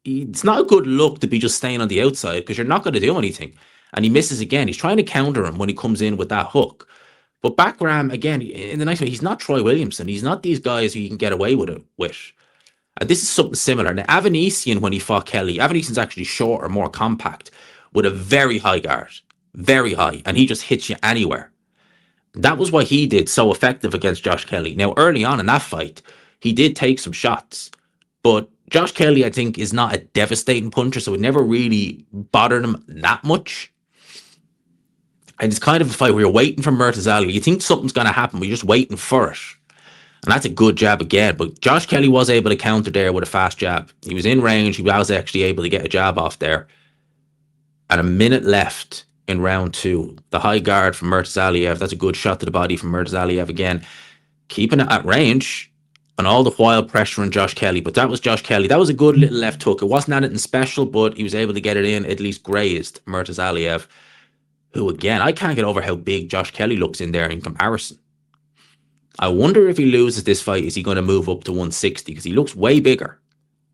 it's not a good look to be just staying on the outside because you're not going to do anything. And he misses again. He's trying to counter him when he comes in with that hook. But Bakram, again, in the nice way, he's not Troy Williamson. He's not these guys who you can get away with it with. And this is something similar. Now, Avanesian, when he fought Kelly, Avanesian's actually shorter, more compact, with a very high guard. Very high. And he just hits you anywhere. That was what he did so effective against Josh Kelly. Now, early on in that fight, he did take some shots. But Josh Kelly, I think, is not a devastating puncher, so it never really bothered him that much. And it's kind of a fight where you're waiting for Murtazaliev. You think something's going to happen, but you're just waiting for it. And that's a good jab again. But Josh Kelly was able to counter there with a fast jab. He was in range. He was actually able to get a jab off there. And a minute left in round 2. The high guard from Murtazaliev. That's a good shot to the body from Murtazaliev again. Keeping it at range. And all the while pressuring Josh Kelly. But that was Josh Kelly. That was a good little left hook. It wasn't anything special, but he was able to get it in. At least grazed Murtazaliev. Who, again, I can't get over how big Josh Kelly looks in there in comparison. I wonder if he loses this fight, is he going to move up to 160? Because he looks way bigger.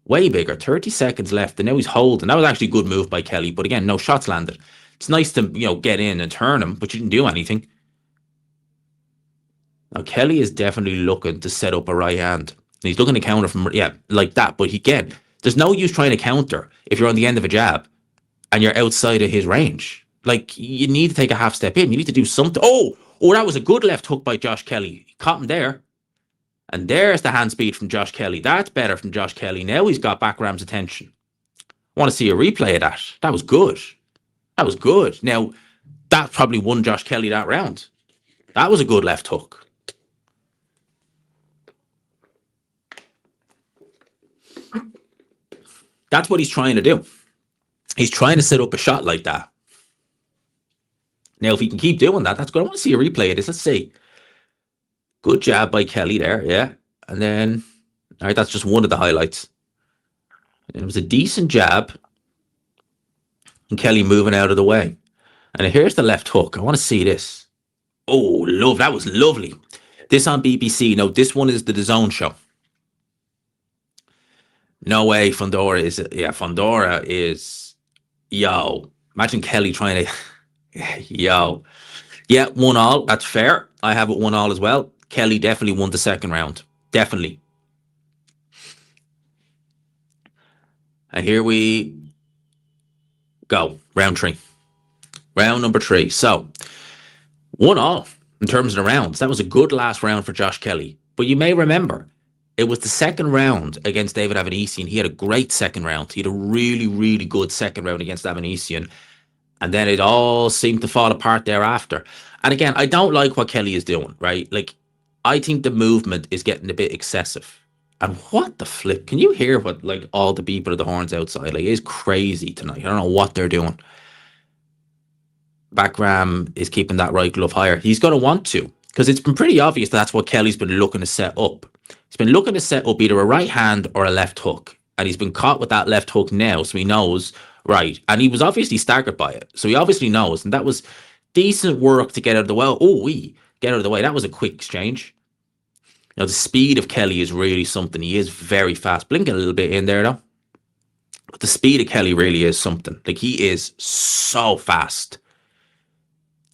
Way bigger. 30 seconds left. And now he's holding. That was actually a good move by Kelly. But again, no shots landed. It's nice to, get in and turn him, but you didn't do anything. Now, Kelly is definitely looking to set up a right hand. And he's looking to counter from, like that. But again, there's no use trying to counter if you're on the end of a jab and you're outside of his range. Like, you need to take a half step in. You need to do something. Oh, that was a good left hook by Josh Kelly. He caught him there. And there's the hand speed from Josh Kelly. That's better from Josh Kelly. Now he's got Bakram's attention. I want to see a replay of that. That was good. That was good. Now, that probably won Josh Kelly that round. That was a good left hook. That's what he's trying to do. He's trying to set up a shot like that. Now, if he can keep doing that, that's good. I want to see a replay of this. Let's see. Good jab by Kelly there, yeah. And then, all right, that's just one of the highlights. It was a decent jab. And Kelly moving out of the way. And here's the left hook. I want to see this. Oh, that was lovely. This on BBC. No, this one is the DAZN show. No way Fundora is... Yeah, Fundora is... Yo. Imagine Kelly trying to... Yo. Yeah, 1-1. That's fair. I have it 1-1 as well. Kelly definitely won the second round. Definitely. And here we go. Round 3. Round number 3. So, 1-1 in terms of the rounds. That was a good last round for Josh Kelly. But you may remember, it was the second round against David Avanesian. He had a great second round. He had a really, really good second round against Avanesian. And then it all seemed to fall apart thereafter. And again, I don't like what Kelly is doing, right? Like, I think the movement is getting a bit excessive. And what the flip? Can you hear what, like, all the people at the horns outside? Like, it's crazy tonight. I don't know what they're doing. Bakram is keeping that right glove higher. He's going to want to, because it's been pretty obvious that's what Kelly's been looking to set up. He's been looking to set up either a right hand or a left hook. And he's been caught with that left hook now, so he knows... Right, and he was obviously staggered by it, so he obviously knows, and that was decent work to get out of the way. Get out of the way. That was a quick exchange. The speed of Kelly is really something. He is very fast. Blinking a little bit in there, though. But the speed of Kelly really is something. Like, he is so fast.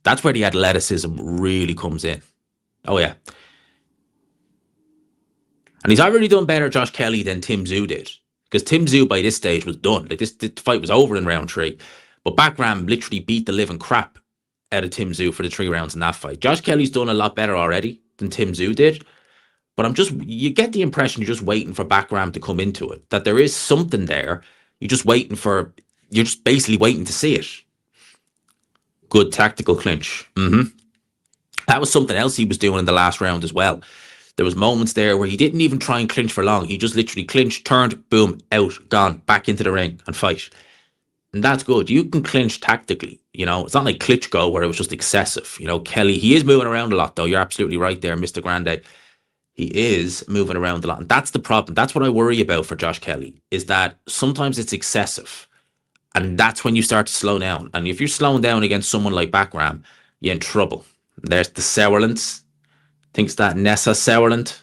That's where the athleticism really comes in. Oh, yeah. And he's already done better, Josh Kelly, than Tim Tszyu did. Because Tim Tszyu, by this stage, was done. Like, this fight was over in round 3. But Bakram literally beat the living crap out of Tim Tszyu for the 3 rounds in that fight. Josh Kelly's done a lot better already than Tim Tszyu did. But you get the impression you're just waiting for Bakram to come into it. That there is something there. You're just basically waiting to see it. Good tactical clinch. That was something else he was doing in the last round as well. There was moments there where he didn't even try and clinch for long. He just literally clinched, turned, boom, out, gone, back into the ring and fight. And that's good. You can clinch tactically. It's not like Klitschko where it was just excessive. Kelly, he is moving around a lot, though. You're absolutely right there, Mr. Grande. He is moving around a lot. And that's the problem. That's what I worry about for Josh Kelly, is that sometimes it's excessive. And that's when you start to slow down. And if you're slowing down against someone like Bakram, you're in trouble. There's the Sauerlands. Thinks that Nessa Sauerland,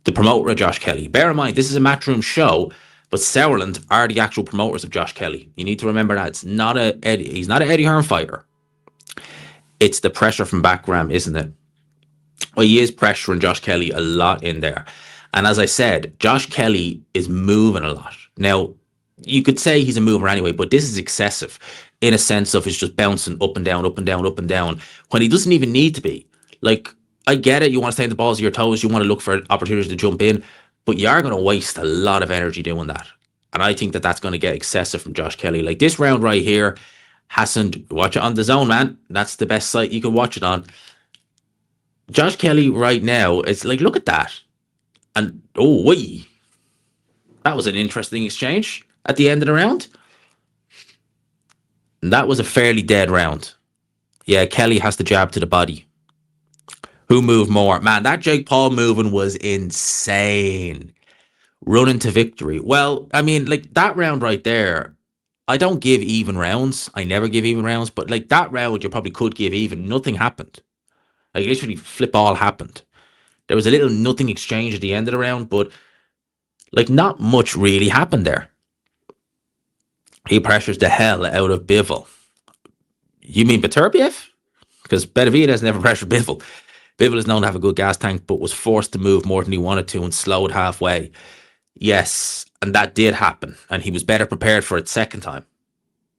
the promoter of Josh Kelly. Bear in mind, this is a Matchroom show, but Sauerland are the actual promoters of Josh Kelly. You need to remember that. He's not an Eddie Hearn fighter. It's the pressure from Bakram, isn't it? Well, he is pressuring Josh Kelly a lot in there. And as I said, Josh Kelly is moving a lot. Now, you could say he's a mover anyway, but this is excessive in a sense of it's just bouncing up and down, up and down, up and down, when he doesn't even need to be. Like, I get it. You want to stay on the balls of your toes. You want to look for opportunities to jump in, but you are going to waste a lot of energy doing that. And I think that that's going to get excessive from Josh Kelly. Like this round right here, hasn't, watch it on the Zone, man. That's the best site you can watch it on. Josh Kelly right now, it's like, look at that. And, oh, wee. That was an interesting exchange at the end of the round. And that was a fairly dead round. Yeah, Kelly has the jab to the body. Who moved more? Man, that Jake Paul moving was insane. Running to victory. Well, I mean, like that round right there, I don't give even rounds. I never give even rounds. But like that round, you probably could give even. Nothing happened. Like literally flip all happened. There was a little nothing exchange at the end of the round, but like not much really happened there. He pressures the hell out of Bivol. You mean Beterbiev? Because Benavidez never pressured Bivol. Bivol is known to have a good gas tank, but was forced to move more than he wanted to and slowed halfway. Yes, and that did happen. And he was better prepared for it second time.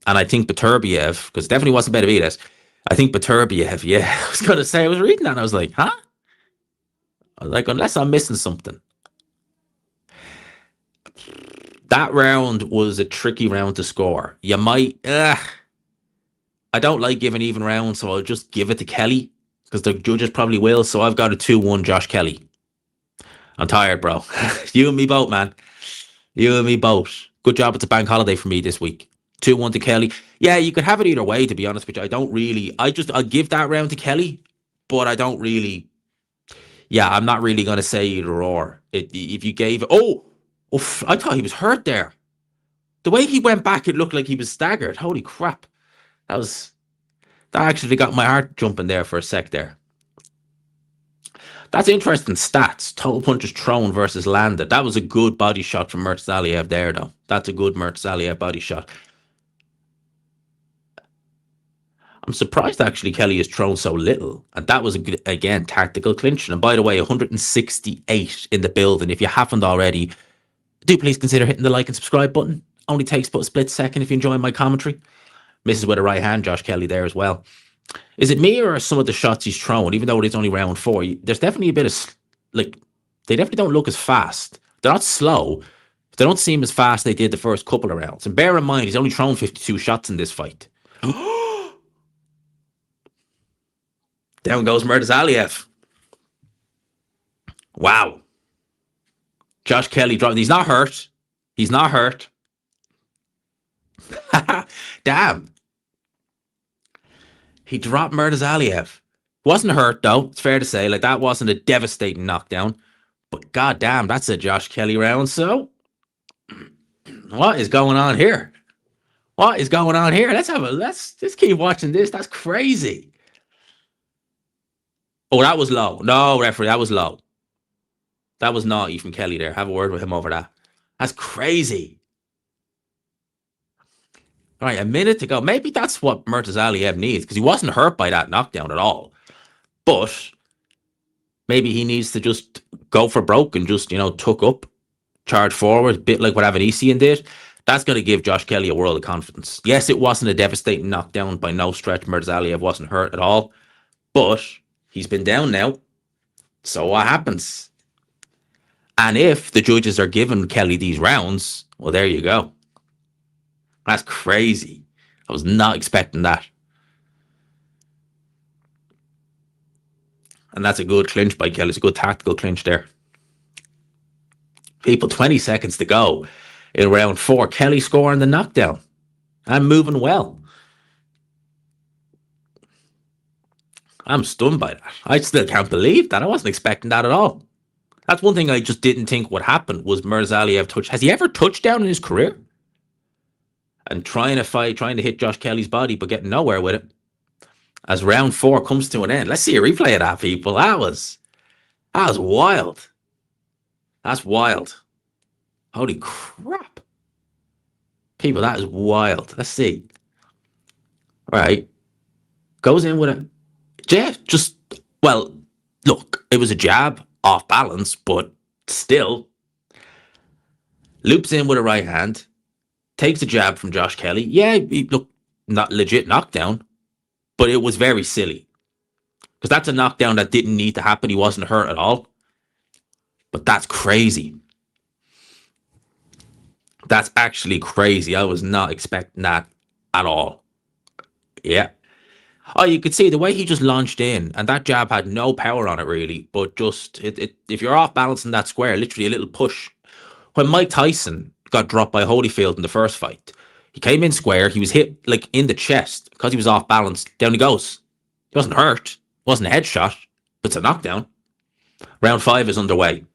And I think Beterbiev, because it definitely wasn't Benavidez, I think Beterbiev, yeah, I was going to say, I was reading that and I was like, huh? I was like, unless I'm missing something. That round was a tricky round to score. You might, I don't like giving even rounds, so I'll just give it to Kelly, because the judges probably will. So I've got a 2-1 Josh Kelly. I'm tired, bro. You and me both, man. You and me both. Good job. It's a bank holiday for me this week. 2-1 to Kelly. Yeah, you could have it either way, to be honest with you. I'll give that round to Kelly, but I don't really, I'm not really going to say either or. If you gave it, I thought he was hurt there. The way he went back, it looked like he was staggered. Holy crap. That actually got my heart jumping there for a sec there. That's interesting stats. Total punches thrown versus landed. That was a good body shot from Murtazaliev there, though. That's a good Murtazaliev body shot. I'm surprised, actually, Kelly has thrown so little. And that was, again, tactical clinching. And by the way, 168 in the building. If you haven't already, do please consider hitting the like and subscribe button. Only takes but a split second if you enjoy my commentary. Misses with a right hand, Josh Kelly there as well. Is it me or some of the shots he's thrown, even though it is only round 4? There's definitely a bit of, like, they definitely don't look as fast. They're not slow. They don't seem as fast as they did the first couple of rounds. And bear in mind, he's only thrown 52 shots in this fight. Down goes Murtazaliev. Wow. Josh Kelly dropped. He's not hurt. He's not hurt. Damn. He dropped Murtazaliev. Wasn't hurt, though. It's fair to say. Like, that wasn't a devastating knockdown. But goddamn, that's a Josh Kelly round. So, what is going on here? What is going on here? Let's just keep watching this. That's crazy. Oh, that was low. No, referee, that was low. That was naughty from Kelly there. Have a word with him over that. That's crazy. All right, a minute to go. Maybe that's what Murtazaliev needs, because he wasn't hurt by that knockdown at all. But maybe he needs to just go for broke and just, tuck up, charge forward, a bit like what Avanesian did. That's going to give Josh Kelly a world of confidence. Yes, it wasn't a devastating knockdown by no stretch. Murtazaliev wasn't hurt at all. But he's been down now. So what happens? And if the judges are giving Kelly these rounds, well, there you go. That's crazy. I was not expecting that. And that's a good clinch by Kelly. It's a good tactical clinch there. People, 20 seconds to go in round 4. Kelly scoring the knockdown and moving well. I'm stunned by that. I still can't believe that. I wasn't expecting that at all. That's one thing I just didn't think would happen was Murtazaliev touch. Has he ever touched down in his career? and trying to hit Josh Kelly's body, but getting nowhere with it. As round 4 comes to an end. Let's see a replay of that, people. That was wild. That's wild. Holy crap. People, that is wild. Let's see. All right. Goes in with a well, look, it was a jab, off balance, but still. Loops in with a right hand. Takes a jab from Josh Kelly. Yeah, look, not legit knockdown, but it was very silly. Because that's a knockdown that didn't need to happen. He wasn't hurt at all. But that's crazy. That's actually crazy. I was not expecting that at all. Yeah. Oh, you could see the way he just launched in, and that jab had no power on it really, but just if you're off balance in that square, literally a little push. When Mike Tyson got dropped by Holyfield in the first fight, he came in square, he was hit like in the chest because he was off balance. Down he goes. He wasn't hurt, wasn't a headshot, but it's a knockdown. Round 5 is underway.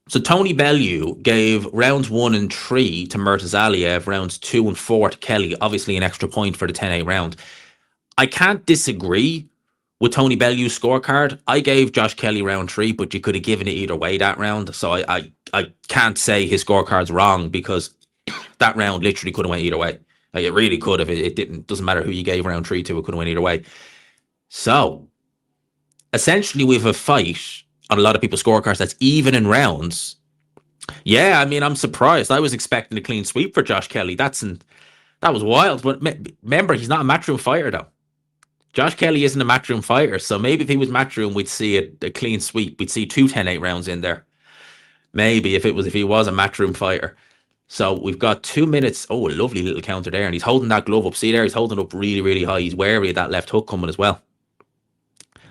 So Tony Bellew gave rounds 1 and 3 to Murtazaliev, rounds 2 and 4 to Kelly. Obviously an extra point for the 10-8 round. I can't disagree with Tony Bellew's scorecard. I gave Josh Kelly round 3, but you could have given it either way that round. So I can't say his scorecard's wrong because that round literally could have went either way. Like it really could have. It didn't. Doesn't matter who you gave round 3 to. It could have went either way. So essentially, we have a fight on a lot of people's scorecards that's even in rounds. Yeah, I mean, I'm surprised. I was expecting a clean sweep for Josh Kelly. That was wild. But remember, he's not a matchroom fighter, though. Josh Kelly isn't a matchroom fighter, so maybe if he was matchroom, we'd see a clean sweep. We'd see 2 10-8 rounds in there. Maybe if he was a matchroom fighter. So we've got 2 minutes. Oh, a lovely little counter there, and he's holding that glove up. See there, he's holding it up really, really high. He's wary of that left hook coming as well.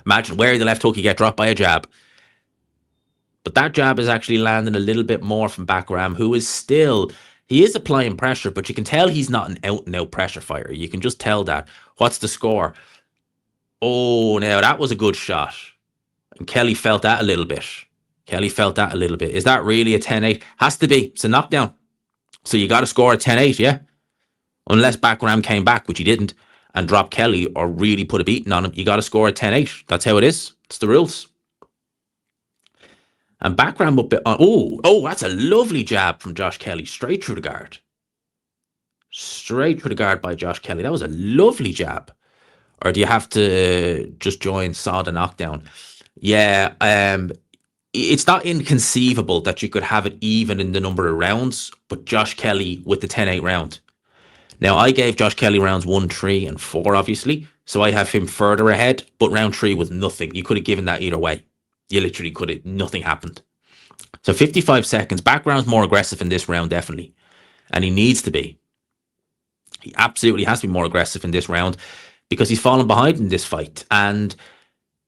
Imagine wary of the left hook, you get dropped by a jab. But that jab is actually landing a little bit more from Bakram, who is he is applying pressure, but you can tell he's not an out-and-out pressure fighter. You can just tell that. What's the score? Oh, now that was a good shot. And Kelly felt that a little bit. Is that really a 10-8? Has to be. It's a knockdown. So you got to score a 10-8, yeah? Unless Bakram came back, which he didn't, and dropped Kelly or really put a beating on him, you got to score a 10-8. That's how it is. It's the rules. And Bakram up on. Oh, that's a lovely jab from Josh Kelly. Straight through the guard. Straight through the guard by Josh Kelly. That was a lovely jab. Or do you have to just saw the knockdown? Yeah, it's not inconceivable that you could have it even in the number of rounds, but Josh Kelly with the 10-8 round. Now, I gave Josh Kelly rounds 1, 3, and 4, obviously, so I have him further ahead, but round 3 was nothing. You could have given that either way. You literally could have. Nothing happened. So 55 seconds. Bakram's more aggressive in this round, definitely. And he needs to be. He absolutely has to be more aggressive in this round because he's fallen behind in this fight. And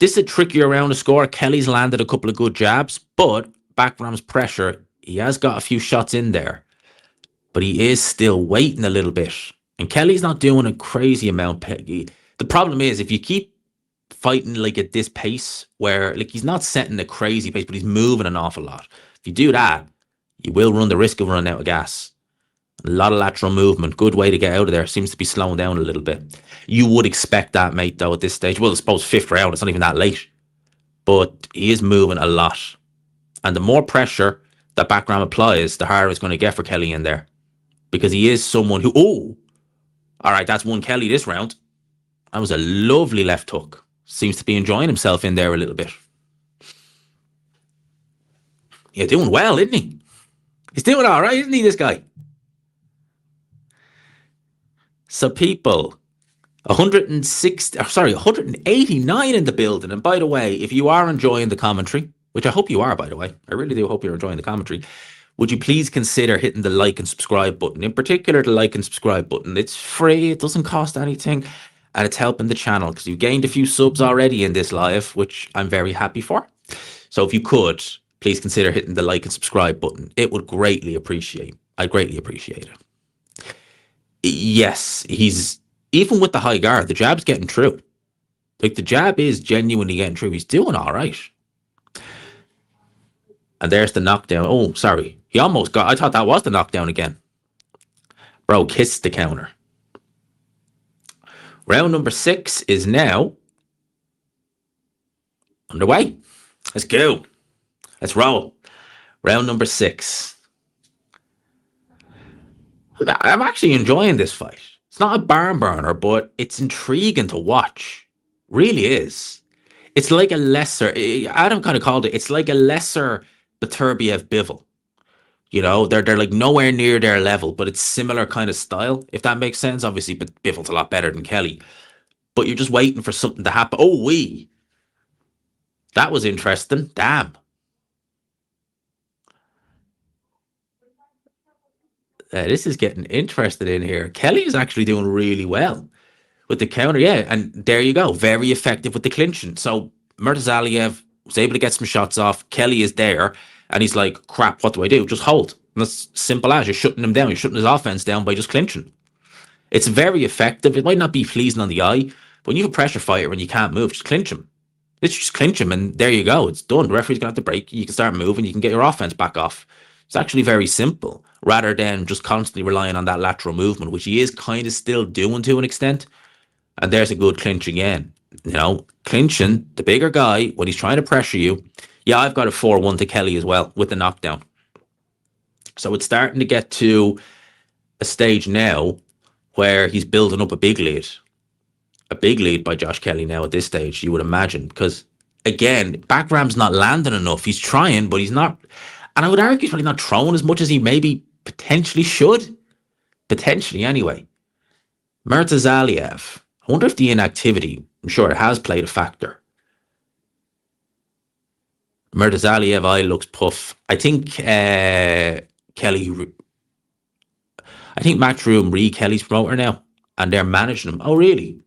this is a trickier round to score. Kelly's landed a couple of good jabs, but Bakram's pressure, he has got a few shots in there. But he is still waiting a little bit. And Kelly's not doing a crazy amount. The problem is, if you keep fighting like at this pace where like he's not setting a crazy pace, but he's moving an awful lot. If you do that, you will run the risk of running out of gas. A lot of lateral movement. Good way to get out of there. Seems to be slowing down a little bit. You would expect that, mate, though, at this stage. Well, I suppose 5th round. It's not even that late. But he is moving a lot. And the more pressure that Bakram applies, the harder it's going to get for Kelly in there. Because he is someone who... Oh! All right, that's one Kelly this round. That was a lovely left hook. Seems to be enjoying himself in there a little bit. Yeah, doing well, isn't he? He's doing all right, isn't he, this guy? So people, 189 in the building. And by the way, if you are enjoying the commentary, which I hope you are, by the way, I really do hope you're enjoying the commentary, would you please consider hitting the like and subscribe button? In particular, the like and subscribe button. It's free. It doesn't cost anything. And it's helping the channel because you've gained a few subs already in this live, which I'm very happy for. So if you could, please consider hitting the like and subscribe button. It would greatly appreciate. I'd greatly appreciate it. Yes, he's, even with the high guard, the jab's getting through. Like, the jab is genuinely getting through. He's doing all right. And there's the knockdown. Oh, sorry. He almost got, I thought that was the knockdown again. Bro, kiss the counter. Round number 6 is now underway. Let's go. Let's roll. Round number 6. I'm actually enjoying this fight. It's not a barn burner, but it's intriguing to watch. Really is. It's like a lesser, Adam kind of called it, it's like a lesser Beterbiev Bivol. You know, they're like nowhere near their level, but it's similar kind of style, if that makes sense. Obviously, but Bivol's a lot better than Kelly. But you're just waiting for something to happen. Oh, that was interesting. Damn. This is getting interested in here. Kelly is actually doing really well with the counter. Yeah, and there you go. Very effective with the clinching. So Murtazaliev was able to get some shots off. Kelly is there, and he's like, crap, what do I do? Just hold. And that's simple as. You're shutting him down. You're shutting his offense down by just clinching. It's very effective. It might not be pleasing on the eye, but when you have a pressure fighter and you can't move, just clinch him. Let's just clinch him, and there you go. It's done. The referee's going to have to break. You can start moving. You can get your offense back off. It's actually very simple, rather than just constantly relying on that lateral movement, which he is kind of still doing to an extent. And there's a good clinch again. You know, clinching, the bigger guy, when he's trying to pressure you. Yeah, I've got a 4-1 to Kelly as well with the knockdown. So it's starting to get to a stage now where he's building up a big lead. A big lead by Josh Kelly now at this stage, you would imagine. Because, again, Bakram's not landing enough. He's trying, but he's not. And I would argue he's probably not throwing as much as he maybe potentially should. Potentially, anyway. Murtazaliev. I wonder if the inactivity, I'm sure it has played a factor. Murtazaliev eye looks puff. I think Kelly, I think Matchroom Kelly's promoter now, and they're managing him. Oh, really?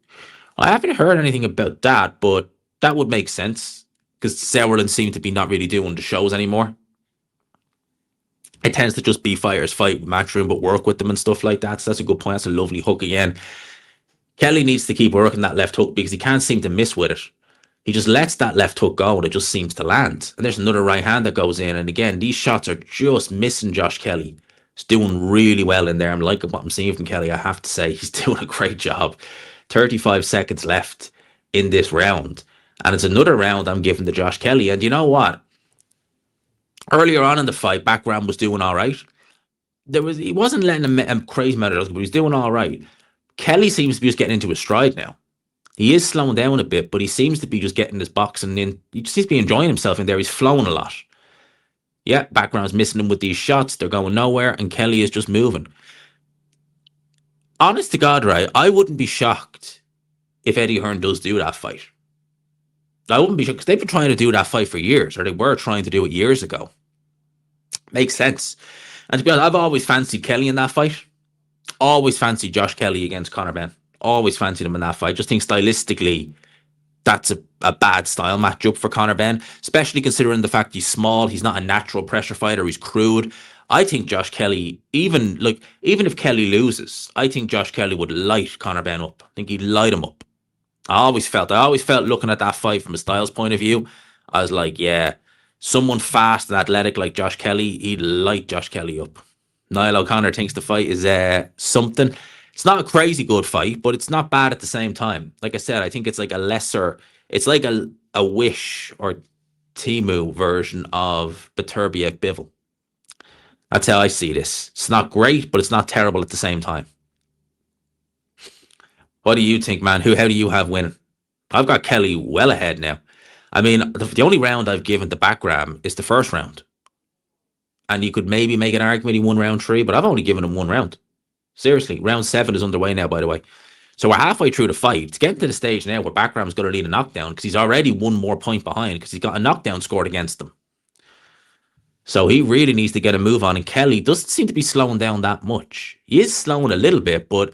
I haven't heard anything about that, but that would make sense because Sauerland seem to be not really doing the shows anymore. It tends to just be fighters fight with Matchroom, but work with them and stuff like that. So that's a good point. That's a lovely hook again. Kelly needs to keep working that left hook because he can't seem to miss with it. He just lets that left hook go and it just seems to land. And there's another right hand that goes in. And again, these shots are just missing Josh Kelly. He's doing really well in there. I'm liking what I'm seeing from Kelly. I have to say, he's doing a great job. 35 seconds left in this round. And it's another round I'm giving to Josh Kelly. And you know what? Earlier on in the fight, Bakram was doing all right. He wasn't letting a crazy amount of those, but he's doing all right. Kelly seems to be just getting into his stride now. He is slowing down a bit, but he seems to be just getting his boxing in. He just seems to be enjoying himself in there. He's flowing a lot. Yeah, Bakram's missing him with these shots. They're going nowhere, and Kelly is just moving. Honest to God, right, I wouldn't be shocked if Eddie Hearn does do that fight. I wouldn't be shocked because they've been trying to do that fight for years, or they were trying to do it years ago. Makes sense. And to be honest, I've always fancied Kelly in that fight. Always fancied Josh Kelly against Conor Benn. Always fancied him in that fight. Just think stylistically, that's a bad style matchup for Conor Benn, especially considering the fact he's small. He's not a natural pressure fighter. He's crude. I think Josh Kelly, even if Kelly loses, I think Josh Kelly would light Conor Benn up. I think he'd light him up. I always felt looking at that fight from a styles point of view, I was like, yeah, someone fast and athletic like Josh Kelly, he'd light Josh Kelly up. Niall O'Connor thinks the fight is something. It's not a crazy good fight, but it's not bad at the same time. Like I said, I think it's like it's like a Wish or Timu version of Beterbiev Bivol. That's how I see this. It's not great, but it's not terrible at the same time. What do you think, man? How do you have winning? I've got Kelly well ahead now. I mean, the only round I've given to Bakram is the first round. And you could maybe make an argument he won round 3, but I've only given him 1 round. Seriously, round 7 is underway now, by the way. So we're halfway through the fight. It's getting to the stage now where Bakram's going to need a knockdown because he's already 1 more point behind because he's got a knockdown scored against him. So he really needs to get a move on. And Kelly doesn't seem to be slowing down that much. He is slowing a little bit, but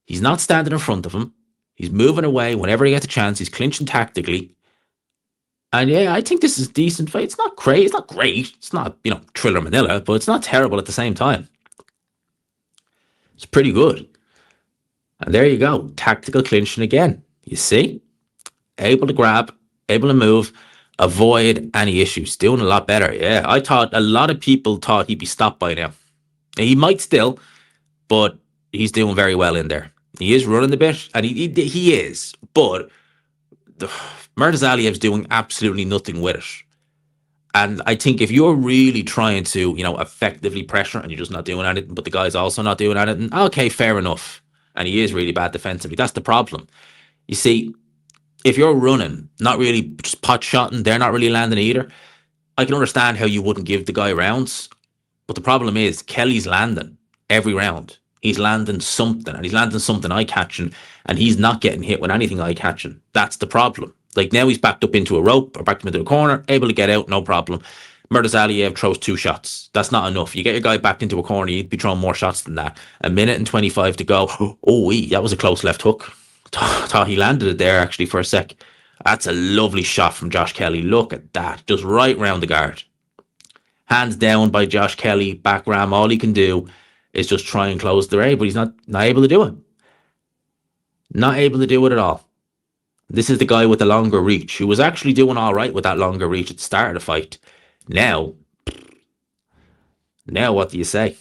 he's not standing in front of him. He's moving away whenever he gets a chance. He's clinching tactically. And yeah, I think this is a decent fight. It's not great. It's not great. It's not, Thriller Manila, but it's not terrible at the same time. It's pretty good. And there you go. Tactical clinching again. You see? Able to grab, able to move, avoid any issues. Doing a lot better. Yeah, a lot of people thought he'd be stopped by now. He might still, but he's doing very well in there. He is running a bit, and he is, but Murtazaliev's doing absolutely nothing with it. And I think if you're really trying to, effectively pressure and you're just not doing anything, but the guy's also not doing anything, okay, fair enough. And he is really bad defensively. That's the problem. You see, if you're running, not really just pot shotting, they're not really landing either, I can understand how you wouldn't give the guy rounds. But the problem is Kelly's landing every round. He's landing something, and he's landing something eye-catching, and he's not getting hit with anything eye-catching. That's the problem. Like now he's backed up into a rope or backed up into a corner, able to get out, no problem. Murtazaliev throws 2 shots. That's not enough. You get your guy backed into a corner, you'd be throwing more shots than that. 1:25 to go. Oh, that was a close left hook. Thought he landed it there actually for a sec. That's a lovely shot from Josh Kelly. Look at that. Just right round the guard. Hands down by Josh Kelly. Bakram, all he can do is just try and close the ray, but he's not able to do it. Not able to do it at all. This is the guy with the longer reach, who was actually doing all right with that longer reach at the start of the fight. Now what do you say?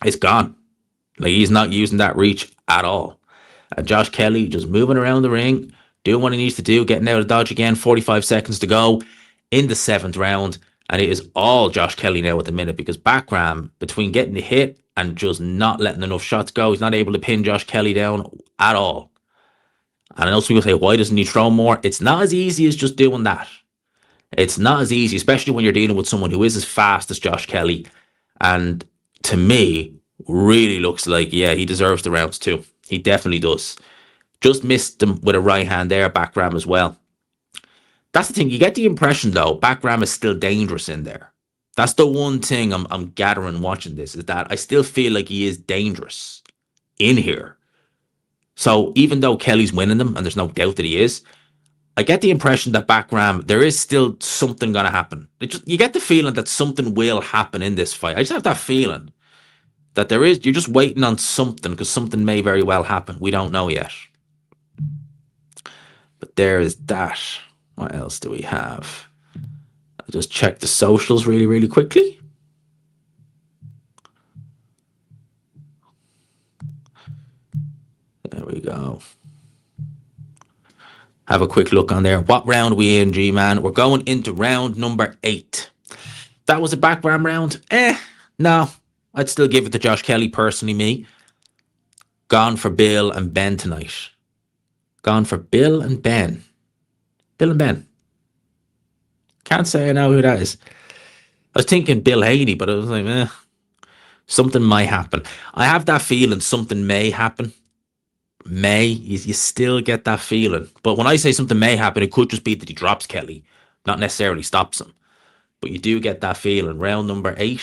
It's gone. Like, he's not using that reach at all. And Josh Kelly just moving around the ring, doing what he needs to do, getting out of dodge again. 45 seconds to go in the 7th round. And it is all Josh Kelly now at the minute, because Bakram, between getting the hit and just not letting enough shots go, he's not able to pin Josh Kelly down at all. And I know some people say, why doesn't he throw more? It's not as easy as just doing that. It's not as easy, especially when you're dealing with someone who is as fast as Josh Kelly. And to me, really looks like, yeah, he deserves the rounds too. He definitely does. Just missed him with a right hand there, Bakram as well. That's the thing. You get the impression, though, Bakram is still dangerous in there. That's the one thing I'm gathering watching this, is that I still feel like he is dangerous in here. So even though Kelly's winning them, and there's no doubt that he is, I get the impression that Bakram, there is still something going to happen. You get the feeling that something will happen in this fight. I just have that feeling that you're just waiting on something, because something may very well happen. We don't know yet. But there is that. What else do we have? I'll just check the socials really, really quickly. There we go. Have a quick look on there. What round are we in, G-Man? We're going into round number 8. That was a Bakram round? No. I'd still give it to Josh Kelly, personally, me. Gone for Bill and Ben tonight. Gone for Bill and Ben. Bill and Ben. Can't say I know who that is. I was thinking Bill Haney, but I was like, something might happen. I have that feeling something may happen. You still get that feeling. But when I say something may happen, it could just be that he drops Kelly, not necessarily stops him. But you do get that feeling. Round number 8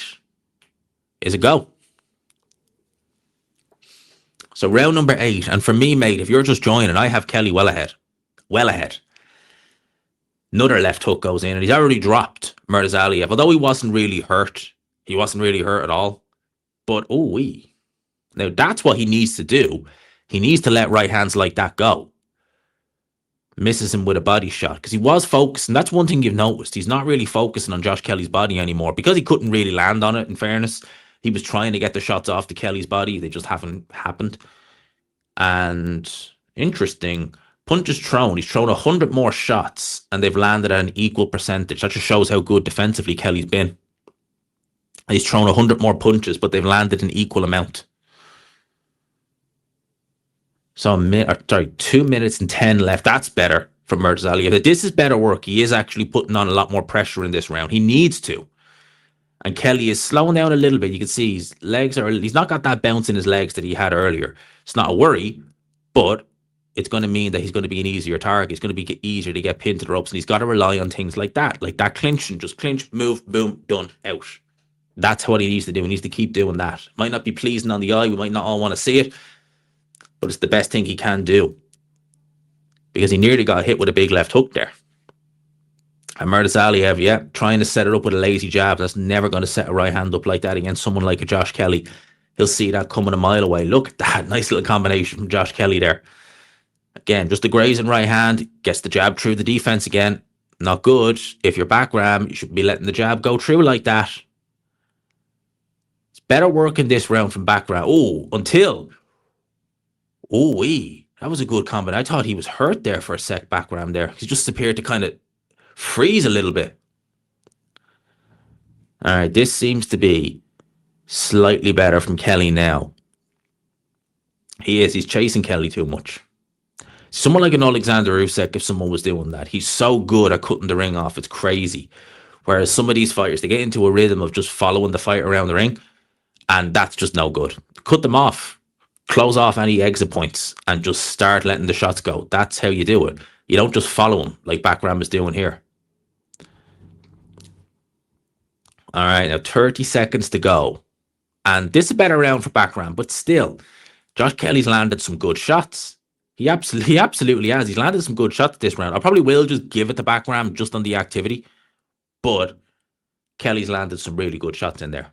is a go. So round number 8, and for me, mate, if you're just joining, I have Kelly well ahead. Well ahead. Another left hook goes in, and he's already dropped Murtazaliev. Although he wasn't really hurt. He wasn't really hurt at all. But, now that's what he needs to do. He needs to let right hands like that go. Misses him with a body shot, because he was focused, and that's one thing you've noticed. He's not really focusing on Josh Kelly's body anymore, because he couldn't really land on it, in fairness. He was trying to get the shots off to Kelly's body. They just haven't happened. And interesting, punches thrown. He's thrown 100 more shots, and they've landed at an equal percentage. That just shows how good defensively Kelly's been. He's thrown 100 more punches, but they've landed an equal amount. So 2 minutes and 10 left. That's better for Murtazaliev. This is better work. He is actually putting on a lot more pressure in this round. He needs to. And Kelly is slowing down a little bit. You can see his legs he's not got that bounce in his legs that he had earlier. It's not a worry, but it's going to mean that he's going to be an easier target. It's going to be easier to get pinned to the ropes, and he's got to rely on things like that clinching. Just clinch, move, boom, done, out. That's what he needs to do. He needs to keep doing that. Might not be pleasing on the eye. We might not all want to see it, but it's the best thing he can do, because he nearly got hit with a big left hook there. And Murtazaliev, trying to set it up with a lazy jab. That's never going to set a right hand up like that against someone like a Josh Kelly. He'll see that coming a mile away. Look at that. Nice little combination from Josh Kelly there. Again, just a grazing right hand. Gets the jab through the defense again. Not good. If you're Bakram, you should be letting the jab go through like that. It's better work in this round from Bakram. Oh, until. Oh, that was a good combat. I thought he was hurt there for a sec, Bakram there. He just appeared to kind of freeze a little bit. All right, this seems to be slightly better from Kelly now. He's chasing Kelly too much. Someone like an Alexander Usyk, if someone was doing that, he's so good at cutting the ring off, it's crazy. Whereas some of these fighters, they get into a rhythm of just following the fight around the ring, and that's just no good. Cut them off, close off any exit points, and just start letting the shots go. That's how you do it. You don't just follow them like Bakram is doing here. All right, now 30 seconds to go. And this is a better round for Bakram, but still, Josh Kelly's landed some good shots. He absolutely has. He's landed some good shots this round. I probably will just give it to Bakram just on the activity, but Kelly's landed some really good shots in there.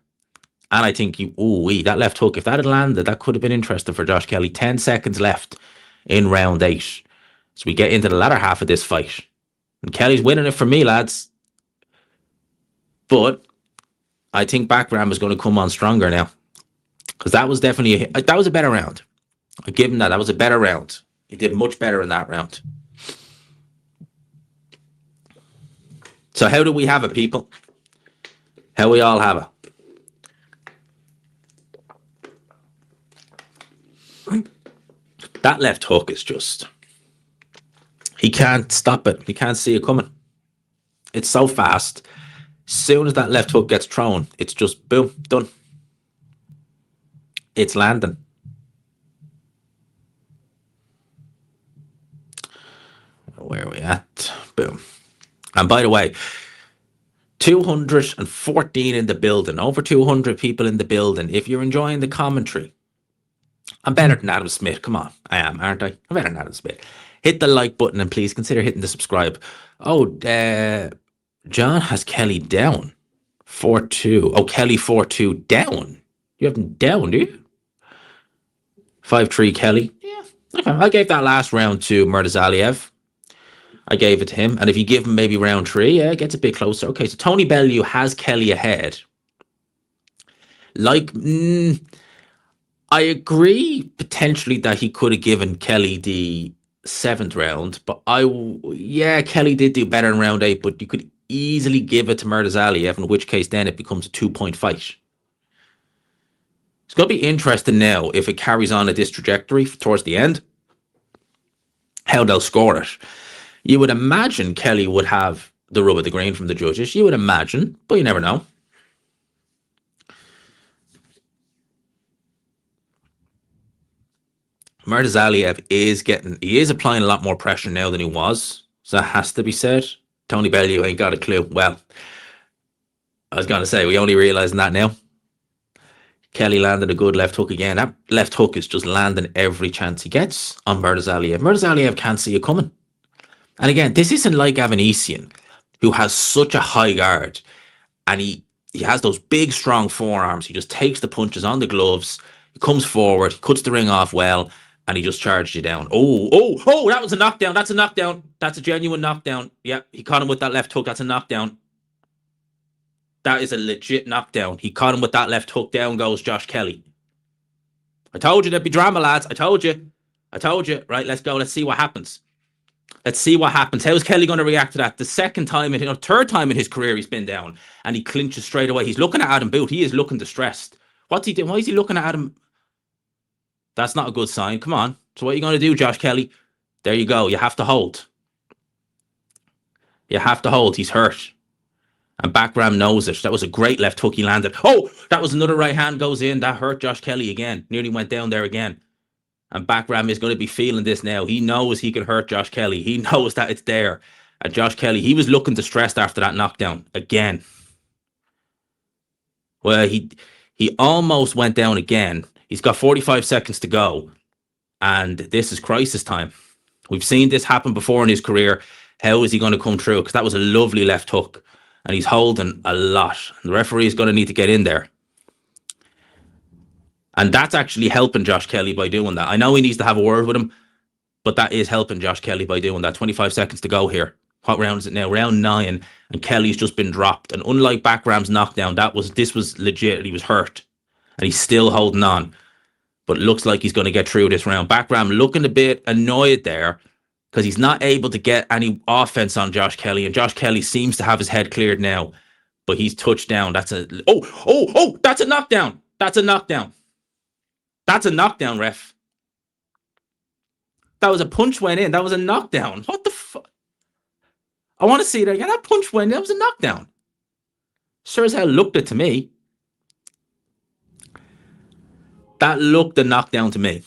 And I think that left hook, if that had landed, that could have been interesting for Josh Kelly. 10 seconds left in round 8. So we get into the latter half of this fight. And Kelly's winning it for me, lads. But I think Bakram is going to come on stronger now. Because that was definitely that was a better round. I give him that. That was a better round. He did much better in that round. So how do we have it, people? How we all have it? That left hook is just... He can't stop it. He can't see it coming. It's so fast. As soon as that left hook gets thrown, it's just boom, done. It's landing. Where are we at? Boom. And by the way, 214 in the building. Over 200 people in the building. If you're enjoying the commentary, I'm better than Adam Smith. Come on. I am, aren't I? I'm better than Adam Smith. Hit the like button and please consider hitting the subscribe. Oh, John has Kelly down. 4-2. Oh, Kelly 4-2 down. You have him down, do you? 5-3 Kelly. Yeah. Okay. I gave that last round to Murtazaliev. I gave it to him. And if you give him maybe round 3, yeah, it gets a bit closer. Okay, so Tony Bellew has Kelly ahead. Like, I agree potentially that he could have given Kelly the 7th round, but Kelly did do better in round 8, but you could easily give it to Murtazaliev, in which case then it becomes a 2-point fight. It's going to be interesting now if it carries on at this trajectory towards the end, how they'll score it. You would imagine Kelly would have the rub of the green from the judges. You would imagine, but you never know. Murtazaliev is applying a lot more pressure now than he was. So that has to be said. Tony Bellew ain't got a clue. Well, I was going to say, we only realizing that now. Kelly landed a good left hook again. That left hook is just landing every chance he gets on Murtazaliev. Murtazaliev can't see it coming. And again, this isn't like Avanesian, who has such a high guard. And he has those big, strong forearms. He just takes the punches on the gloves. He comes forward. He cuts the ring off well. And he just charged you down. Oh, that was a knockdown. That's a knockdown. That's a genuine knockdown. Yeah, he caught him with that left hook. That's a knockdown. That is a legit knockdown. He caught him with that left hook. Down goes Josh Kelly. I told you there'd be drama, lads. I told you. Right, let's go. Let's see what happens. How's Kelly going to react to that? The third time in his career he's been down. And he clinches straight away. He's looking at Adam Booth. He is looking distressed. What's he doing? Why is he looking at Adam? That's not a good sign. Come on. So what are you going to do, Josh Kelly? There you go. You have to hold. He's hurt. And Bakram knows it. That was a great left hook he landed. Oh, that was another right hand goes in. That hurt Josh Kelly again. Nearly went down there again. And Bakram is going to be feeling this now. He knows he can hurt Josh Kelly. He knows that it's there. And Josh Kelly, he was looking distressed after that knockdown again. Well, he almost went down again. He's got 45 seconds to go. And this is crisis time. We've seen this happen before in his career. How is he going to come through? Because that was a lovely left hook. And he's holding a lot. The referee is going to need to get in there. And that's actually helping Josh Kelly by doing that. I know he needs to have a word with him, but that is helping Josh Kelly by doing that. 25 seconds to go here. What round is it now? Round 9. And Kelly's just been dropped. And unlike Bakram's knockdown, this was legit. He was hurt. And he's still holding on. But it looks like he's going to get through this round. Bakram looking a bit annoyed there because he's not able to get any offense on Josh Kelly. And Josh Kelly seems to have his head cleared now. But he's touched down. That's a... Oh, that's a knockdown. That's a knockdown. That's a knockdown, ref. That was a punch went in. That was a knockdown. What the fuck? I want to see that again. That punch went in. That was a knockdown. Sure as hell looked it to me. That looked a knockdown to me.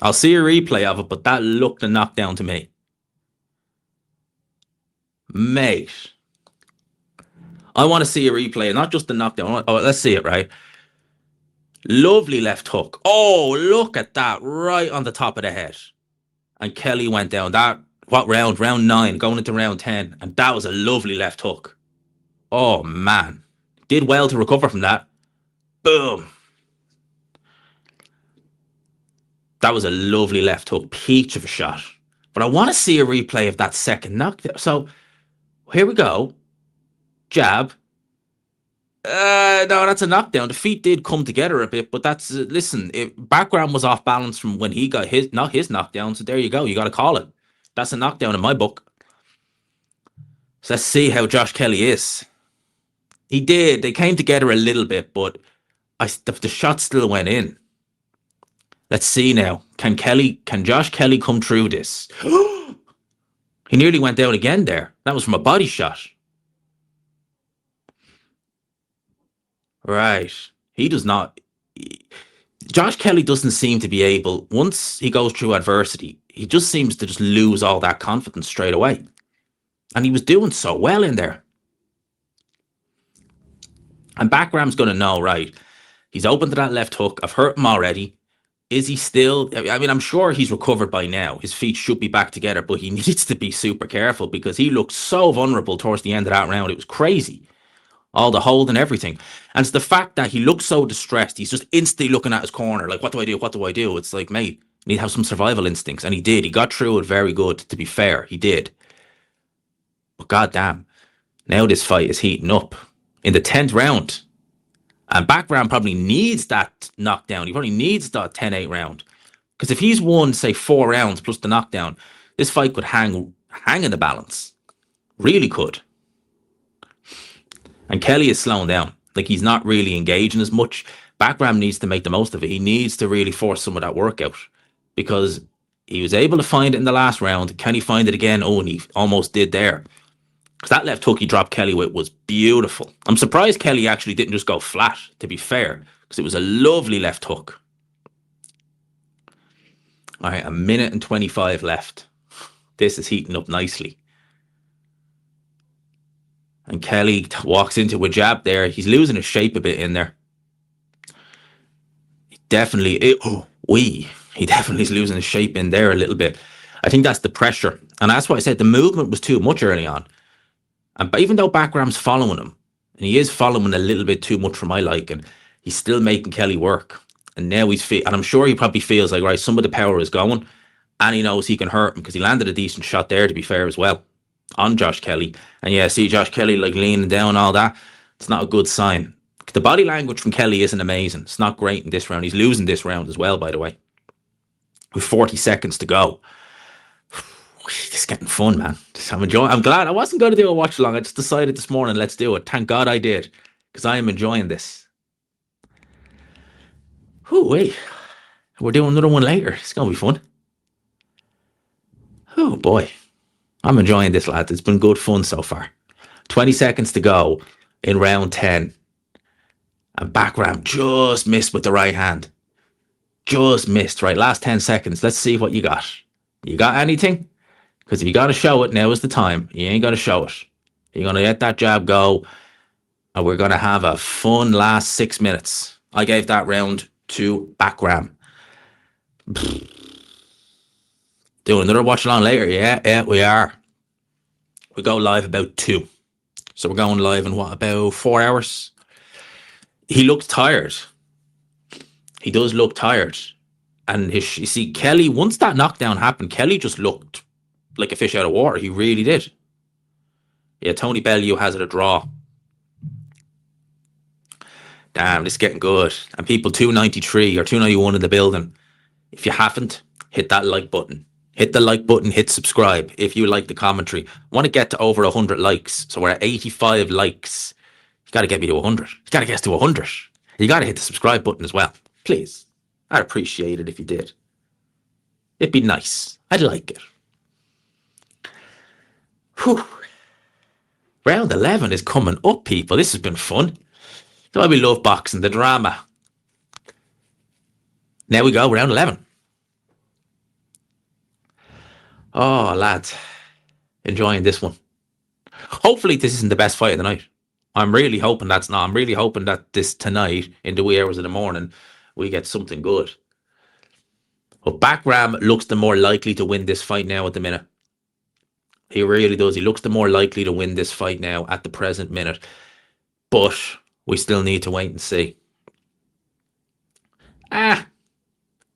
I'll see a replay of it, but that looked a knockdown to me. Mate. I want to see a replay, not just the knockdown. Oh, let's see it, right? Lovely left hook. Oh, look at that. Right on the top of the head. And Kelly went down. That, what round? Round 9, going into round 10. And that was a lovely left hook. Oh, man. Did well to recover from that. Boom. That was a lovely left hook. Peach of a shot. But I want to see a replay of that second knockdown. So, here we go. Jab. No, that's a knockdown. The feet did come together a bit, but that's... listen, Bakram was off balance from when he got his... not his knockdown, so there you go. You got to call it. That's a knockdown in my book. So let's see how Josh Kelly is. He did. They came together a little bit, but the shot still went in. Let's see now. Can Josh Kelly come through this? He nearly went down again there. That was from a body shot. Right. He does not... Josh Kelly doesn't seem to be able... once he goes through adversity, he just seems to just lose all that confidence straight away. And he was doing so well in there. And Bakram's going to know, right, he's open to that left hook. I've hurt him already. Is he still... I mean, I'm sure he's recovered by now. His feet should be back together, but he needs to be super careful because he looked so vulnerable towards the end of that round. It was crazy. All the hold and everything. And it's the fact that he looked so distressed. He's just instantly looking at his corner. Like, what do I do? What do I do? It's like, mate, you need to have some survival instincts. And he did. He got through it very good, to be fair. He did. But goddamn, now this fight is heating up. In the 10th round. And Bakram probably needs that knockdown. He probably needs that 10-8 round. Because if he's won, say, 4 rounds plus the knockdown, this fight could hang in the balance. Really could. And Kelly is slowing down. Like, he's not really engaging as much. Bakram needs to make the most of it. He needs to really force some of that workout. Because he was able to find it in the last round. Can he find it again? Oh, and he almost did there. Because that left hook he dropped Kelly with was beautiful. I'm surprised Kelly actually didn't just go flat, to be fair. Because it was a lovely left hook. All right, 1 minute and 25 left. This is heating up nicely. And Kelly walks into a jab there. He's losing his shape a bit in there. He definitely is losing his shape in there a little bit. I think that's the pressure. And that's why I said the movement was too much early on. And even though Bakram's following him, and he is following a little bit too much for my liking, he's still making Kelly work. And now and I'm sure he probably feels like, right, some of the power is going, and he knows he can hurt him because he landed a decent shot there, to be fair, as well, on Josh Kelly. And yeah, see Josh Kelly like leaning down, all that. It's not a good sign. The body language from Kelly isn't amazing. It's not great in this round. He's losing this round as well, by the way, with 40 seconds to go. It's getting fun, man. I'm enjoying. I'm glad. I wasn't going to do a watch along. I just decided this morning, let's do it. Thank God I did, because I am enjoying this. Wait. We're doing another one later. It's going to be fun. Oh, boy. I'm enjoying this, lads. It's been good fun so far. 20 seconds to go in round 10. And Bakram just missed with the right hand. Just missed. Right, last 10 seconds. Let's see what you got. You got anything? Because if you got to show it, now is the time. You ain't got to show it. You're going to let that jab go. And we're going to have a fun last 6 minutes. I gave that round to Bakram. Doing another watch along later. Yeah, we are. We go live about 2. So we're going live in what, about 4 hours? He looks tired. He does look tired. And you see, Kelly, once that knockdown happened, Kelly just looked like a fish out of water. He really did. Yeah, Tony Bellew has it a draw. Damn, this is getting good. And people 293 or 291 in the building. If you haven't, hit that like button. Hit the like button, hit subscribe if you like the commentary. I want to get to over 100 likes. So we're at 85 likes. You got to get me to 100. You got to get us to 100. You got to hit the subscribe button as well. Please. I'd appreciate it if you did. It'd be nice. I'd like it. Whew. Round 11 is coming up, people. This has been fun. That's why we love boxing, the drama. Now we go, round 11. Oh, lads. Enjoying this one. Hopefully this isn't the best fight of the night. I'm really hoping that's not. I'm really hoping that this tonight, in the wee hours of the morning, we get something good. But Bakram looks the more likely to win this fight now at the minute. He really does. He looks the more likely to win this fight now at the present minute. But we still need to wait and see.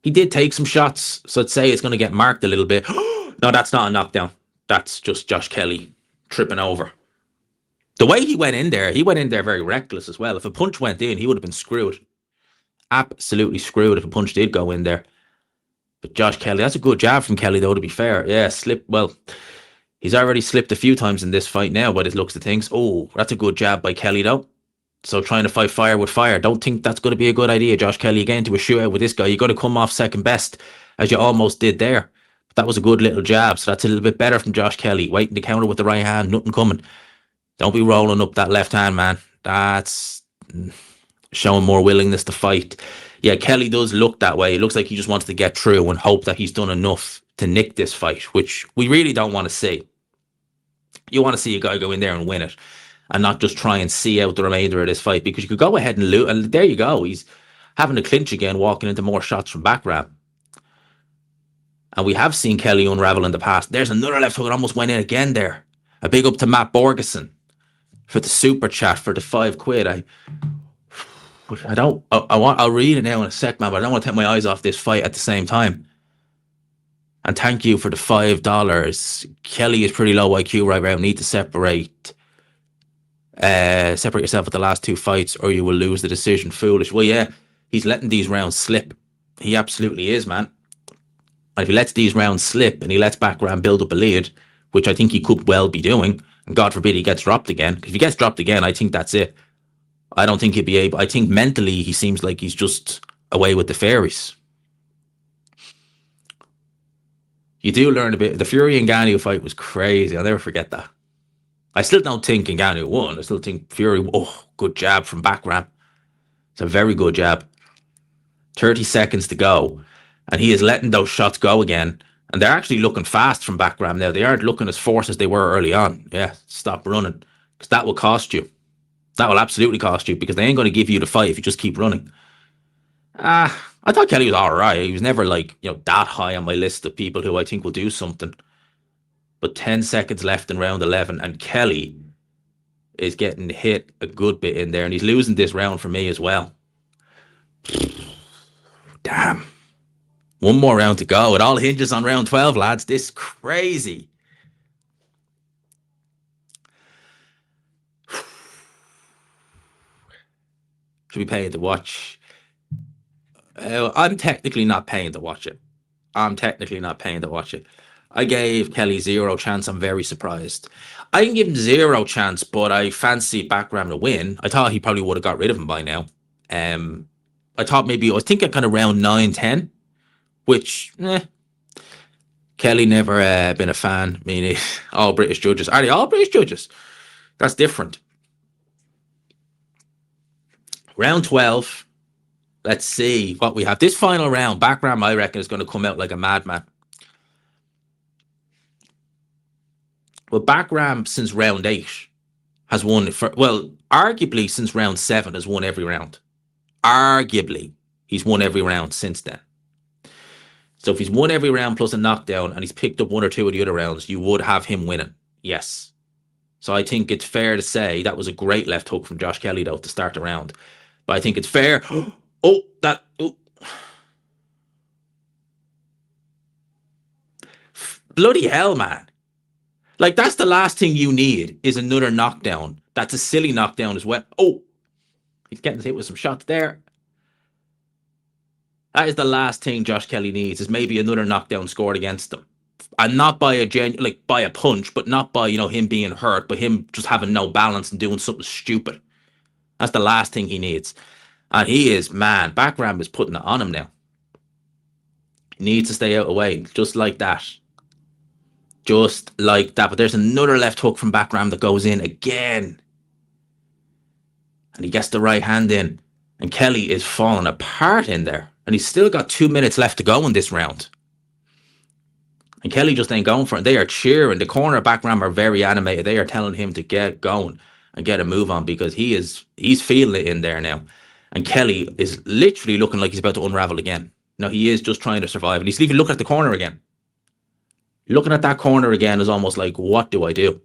He did take some shots, so I'd say it's going to get marked a little bit. No, that's not a knockdown. That's just Josh Kelly tripping over. The way he went in there very reckless as well. If a punch went in, he would have been screwed. Absolutely screwed if a punch did go in there. But Josh Kelly, that's a good jab from Kelly, though, to be fair. Yeah, well, he's already slipped a few times in this fight now, but it looks of things. Oh, that's a good jab by Kelly, though. So trying to fight fire with fire. Don't think that's going to be a good idea, Josh Kelly. Again, to a shootout with this guy, you got to come off second best, as you almost did there. But that was a good little jab, so that's a little bit better from Josh Kelly. Waiting to counter with the right hand, nothing coming. Don't be rolling up that left hand, man. That's showing more willingness to fight. Yeah, Kelly does look that way. It looks like he just wants to get through and hope that he's done enough to nick this fight, which we really don't want to see. You want to see a guy go in there and win it and not just try and see out the remainder of this fight, because you could go ahead and lose. And there you go. He's having to clinch again, walking into more shots from Bakram. And we have seen Kelly unravel in the past. There's another left hook that almost went in again there. A big up to Matt Borgeson for the super chat for the £5. I'll read it now in a sec, man, but I don't want to take my eyes off this fight at the same time. And thank you for the $5. Kelly is pretty low IQ right now. Need to separate yourself with the last two fights or you will lose the decision. Foolish. Well, yeah, he's letting these rounds slip. He absolutely is, man. And if he lets these rounds slip and he lets Bakram build up a lead, which I think he could well be doing, and God forbid he gets dropped again. If he gets dropped again, I think that's it. I don't think he'd be able. I think mentally he seems like he's just away with the fairies. You do learn a bit. The Fury and Ngannou fight was crazy. I'll never forget that. I still don't think Ngannou won. I still think Fury. Oh, good jab from Bakram. It's a very good jab. 30 seconds to go, and he is letting those shots go again. And they're actually looking fast from Bakram now. They aren't looking as forced as they were early on. Yeah, stop running, because that will cost you. That will absolutely cost you, because they ain't going to give you the fight if you just keep running. I thought Kelly was all right. He was never that high on my list of people who I think will do something. But 10 seconds left in round 11, and Kelly is getting hit a good bit in there, and he's losing this round for me as well. Damn. One more round to go. It all hinges on round 12, lads. This is crazy. Should we pay to watch? I'm technically not paying to watch it. I gave Kelly 0 chance. I'm very surprised. I didn't give him 0 chance, but I fancy Bakram to win. I thought he probably would have got rid of him by now. I was thinking kind of round 9, 10, which, Kelly never been a fan. I mean, all British judges. Are they all British judges? That's different. Round 12. Let's see what we have. This final round, Bakram, I reckon, is going to come out like a madman. Well, Bakram, since round 8, has won, arguably since round 7, has won every round. Arguably, he's won every round since then. So if he's won every round plus a knockdown and he's picked up 1 or 2 of the other rounds, you would have him winning. Yes. So I think it's fair to say that was a great left hook from Josh Kelly, though, to start the round. But I think it's fair. Bloody hell, man. That's the last thing you need is another knockdown. That's a silly knockdown as well. Oh, He's getting hit with some shots there. That is the last thing Josh Kelly needs, is maybe another knockdown scored against him. And not by by a punch, but not by, him being hurt, but him just having no balance and doing something stupid. That's the last thing he needs. And he is, man, Bakram is putting it on him now. He needs to stay out of the way, just like that. Just like that. But there's another left hook from Bakram that goes in again. And he gets the right hand in. And Kelly is falling apart in there. And he's still got 2 minutes left to go in this round. And Kelly just ain't going for it. They are cheering. The corner of Bakram are very animated. They are telling him to get going and get a move on, because he's feeling it in there now. And Kelly is literally looking like he's about to unravel again. No, he is just trying to survive. And he's even looking at the corner again. Looking at that corner again is almost like, what do I do?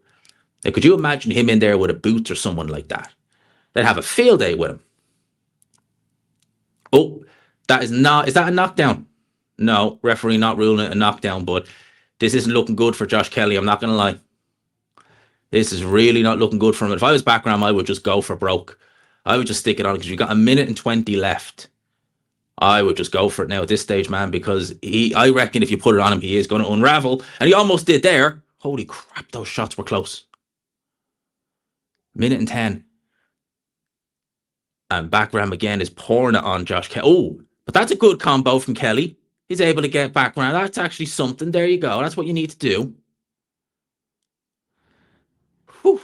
Like, could you imagine him in there with a boot or someone like that? They'd have a field day with him. Oh, is that a knockdown? No, referee not ruling it a knockdown, but this isn't looking good for Josh Kelly. I'm not going to lie. This is really not looking good for him. If I was Bakram, I would just go for broke. I would just stick it on, because you've got 1 minute and 20 left. I would just go for it now at this stage, man, because I reckon if you put it on him, he is going to unravel. And he almost did there. Holy crap, those shots were close. 1 minute and 10. And Bakram again is pouring it on Josh Kelly. Oh, but that's a good combo from Kelly. He's able to get Bakram. That's actually something. There you go. That's what you need to do. Whew.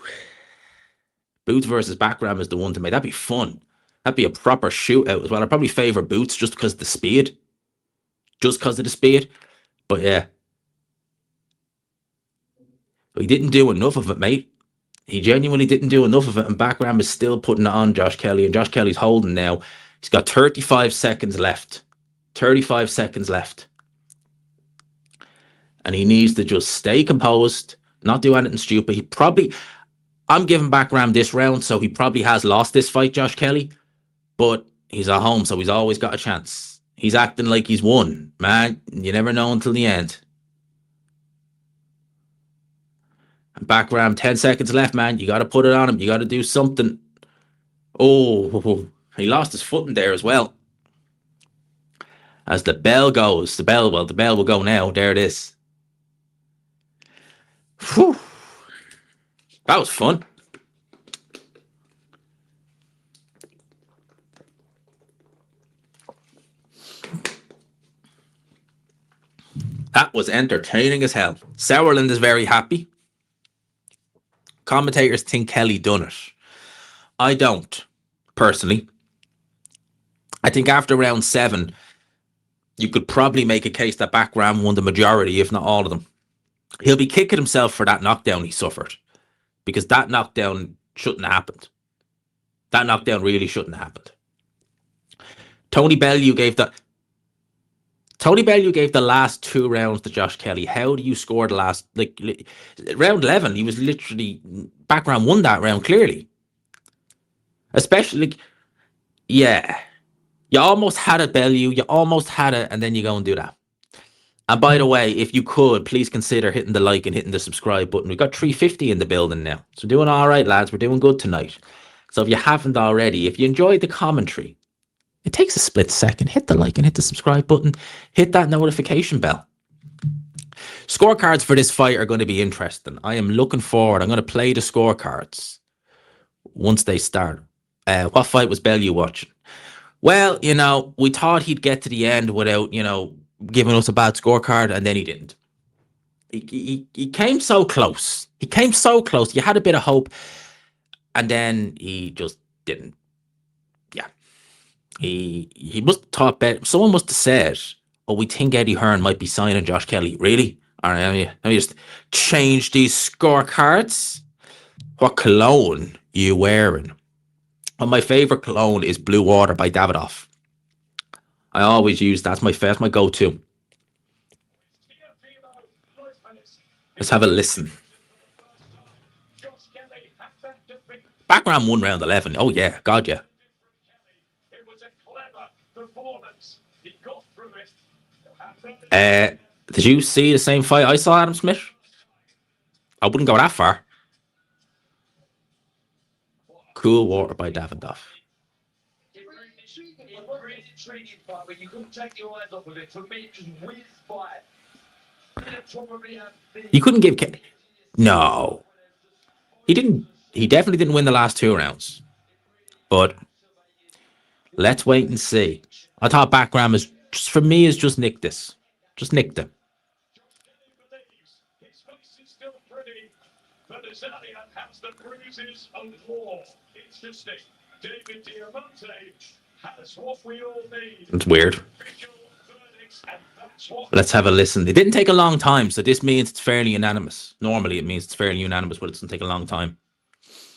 Boots versus Bakram is the one to make. That'd be fun. That'd be a proper shootout as well. I'd probably favour Boots just because of the speed. Just because of the speed. But yeah. But he didn't do enough of it, mate. He genuinely didn't do enough of it. And Bakram is still putting it on Josh Kelly. And Josh Kelly's holding now. He's got 35 seconds left. 35 seconds left. And he needs to just stay composed. Not do anything stupid. I'm giving Bakram this round, so he probably has lost this fight, Josh Kelly. But he's at home, so he's always got a chance. He's acting like he's won. Man, you never know until the end. And Bakram, 10 seconds left, man. You got to put it on him. You got to do something. Oh, he lost his footing there as well. As the bell goes. The bell will go now. There it is. Whew. That was fun. That was entertaining as hell. Sauerland is very happy. Commentators think Kelly done it. I don't, personally. I think after round 7, you could probably make a case that Bakram won the majority, if not all of them. He'll be kicking himself for that knockdown he suffered, because that knockdown shouldn't have happened. That knockdown really shouldn't have happened. Tony Bellew gave the last 2 rounds to Josh Kelly. How do you score the last, round 11? He was literally, Bakram won that round clearly. Especially, yeah. You almost had it, Bellew. You almost had it, and then you go and do that. And by the way, if you could, please consider hitting the like and hitting the subscribe button. We've got 350 in the building now. So we're doing all right, lads. We're doing good tonight. So if you haven't already, if you enjoyed the commentary, it takes a split second. Hit the like and hit the subscribe button. Hit that notification bell. Scorecards for this fight are going to be interesting. I am looking forward. I'm going to play the scorecards once they start. What fight was Bellew watching? Well, we thought he'd get to the end without, giving us a bad scorecard, and then he didn't. He came so close. He came so close. You had a bit of hope, and then he just didn't. Yeah. He must have thought better. Someone must have said, oh, we think Eddie Hearn might be signing Josh Kelly. Really? All right, let me just change these scorecards. What cologne are you wearing? Well, my favorite cologne is Blue Water by Davidoff. I always use that. That's my go-to. Let's have a listen. Bakram won round 11. Oh, yeah. God, yeah. Did you see the same fight I saw, Adam Smith? I wouldn't go that far. Cool Water by Davidoff. You couldn't give Kelly. No. He didn't. He definitely didn't win the last 2 rounds. But let's wait and see. I thought Bakram is, for me, is just nicked this. Just nicked it. It's weird. Let's have a listen. It didn't take a long time, so this means it's fairly unanimous. Normally it means it's fairly unanimous, but it doesn't take a long time.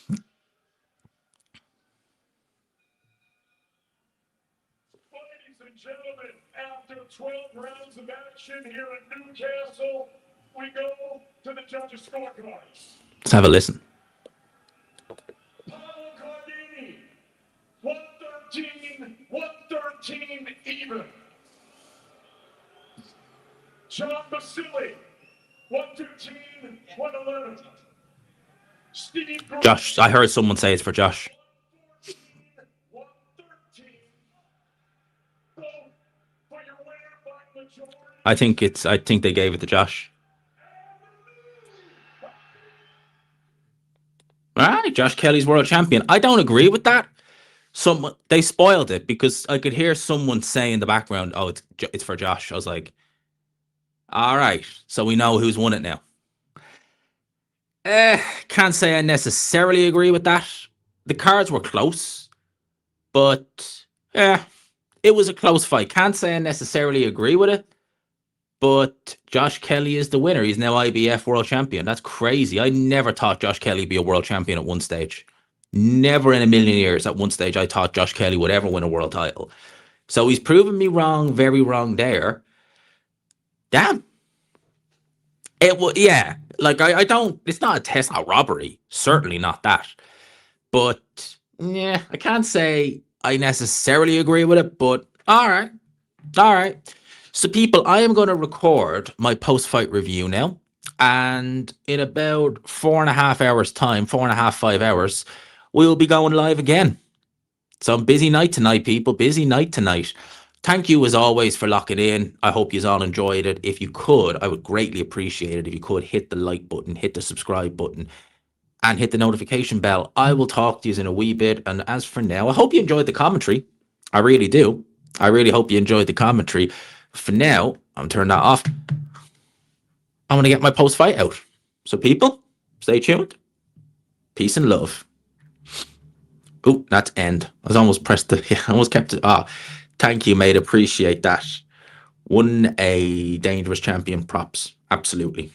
Ladies and gentlemen, after 12 rounds of action here at Newcastle, we go to the judges' scorecards. Let's have a listen. 113 even. John Basili, 113, 111. Steve Josh, I heard someone say it's for Josh. 113. So, for your winner by majority. I think they gave it to Josh. All right, Josh Kelly's world champion. I don't agree with that. They spoiled it because I could hear someone say in the background, "Oh, it's for Josh." I was like, "All right, so we know who's won it now." Can't say I necessarily agree with that. The cards were close, but it was a close fight. Can't say I necessarily agree with it. But Josh Kelly is the winner. He's now IBF world champion. That's crazy. I never thought Josh Kelly would be a world champion at one stage. Never in a million years at one stage I thought Josh Kelly would ever win a world title. So he's proven me wrong, very wrong there. Damn. It was, yeah. Like, I don't, it's not a test, not robbery. Certainly not that. But, yeah, I can't say I necessarily agree with it, but all right. All right. So, people, I am going to record my post-fight review now. And in about 4.5 hours' time, 4.5, 5 hours, we'll be going live again. So, busy night tonight, people. Busy night tonight. Thank you, as always, for locking in. I hope you all enjoyed it. If you could, I would greatly appreciate it. If you could, hit the like button, hit the subscribe button, and hit the notification bell. I will talk to you in a wee bit. And as for now, I hope you enjoyed the commentary. I really do. I really hope you enjoyed the commentary. For now, I'm turning that off. I'm going to get my post-fight out. So, people, stay tuned. Peace and love. Oh, that's end. I was almost pressed the... I almost kept it... Thank you, mate. Appreciate that. Won a dangerous champion props. Absolutely.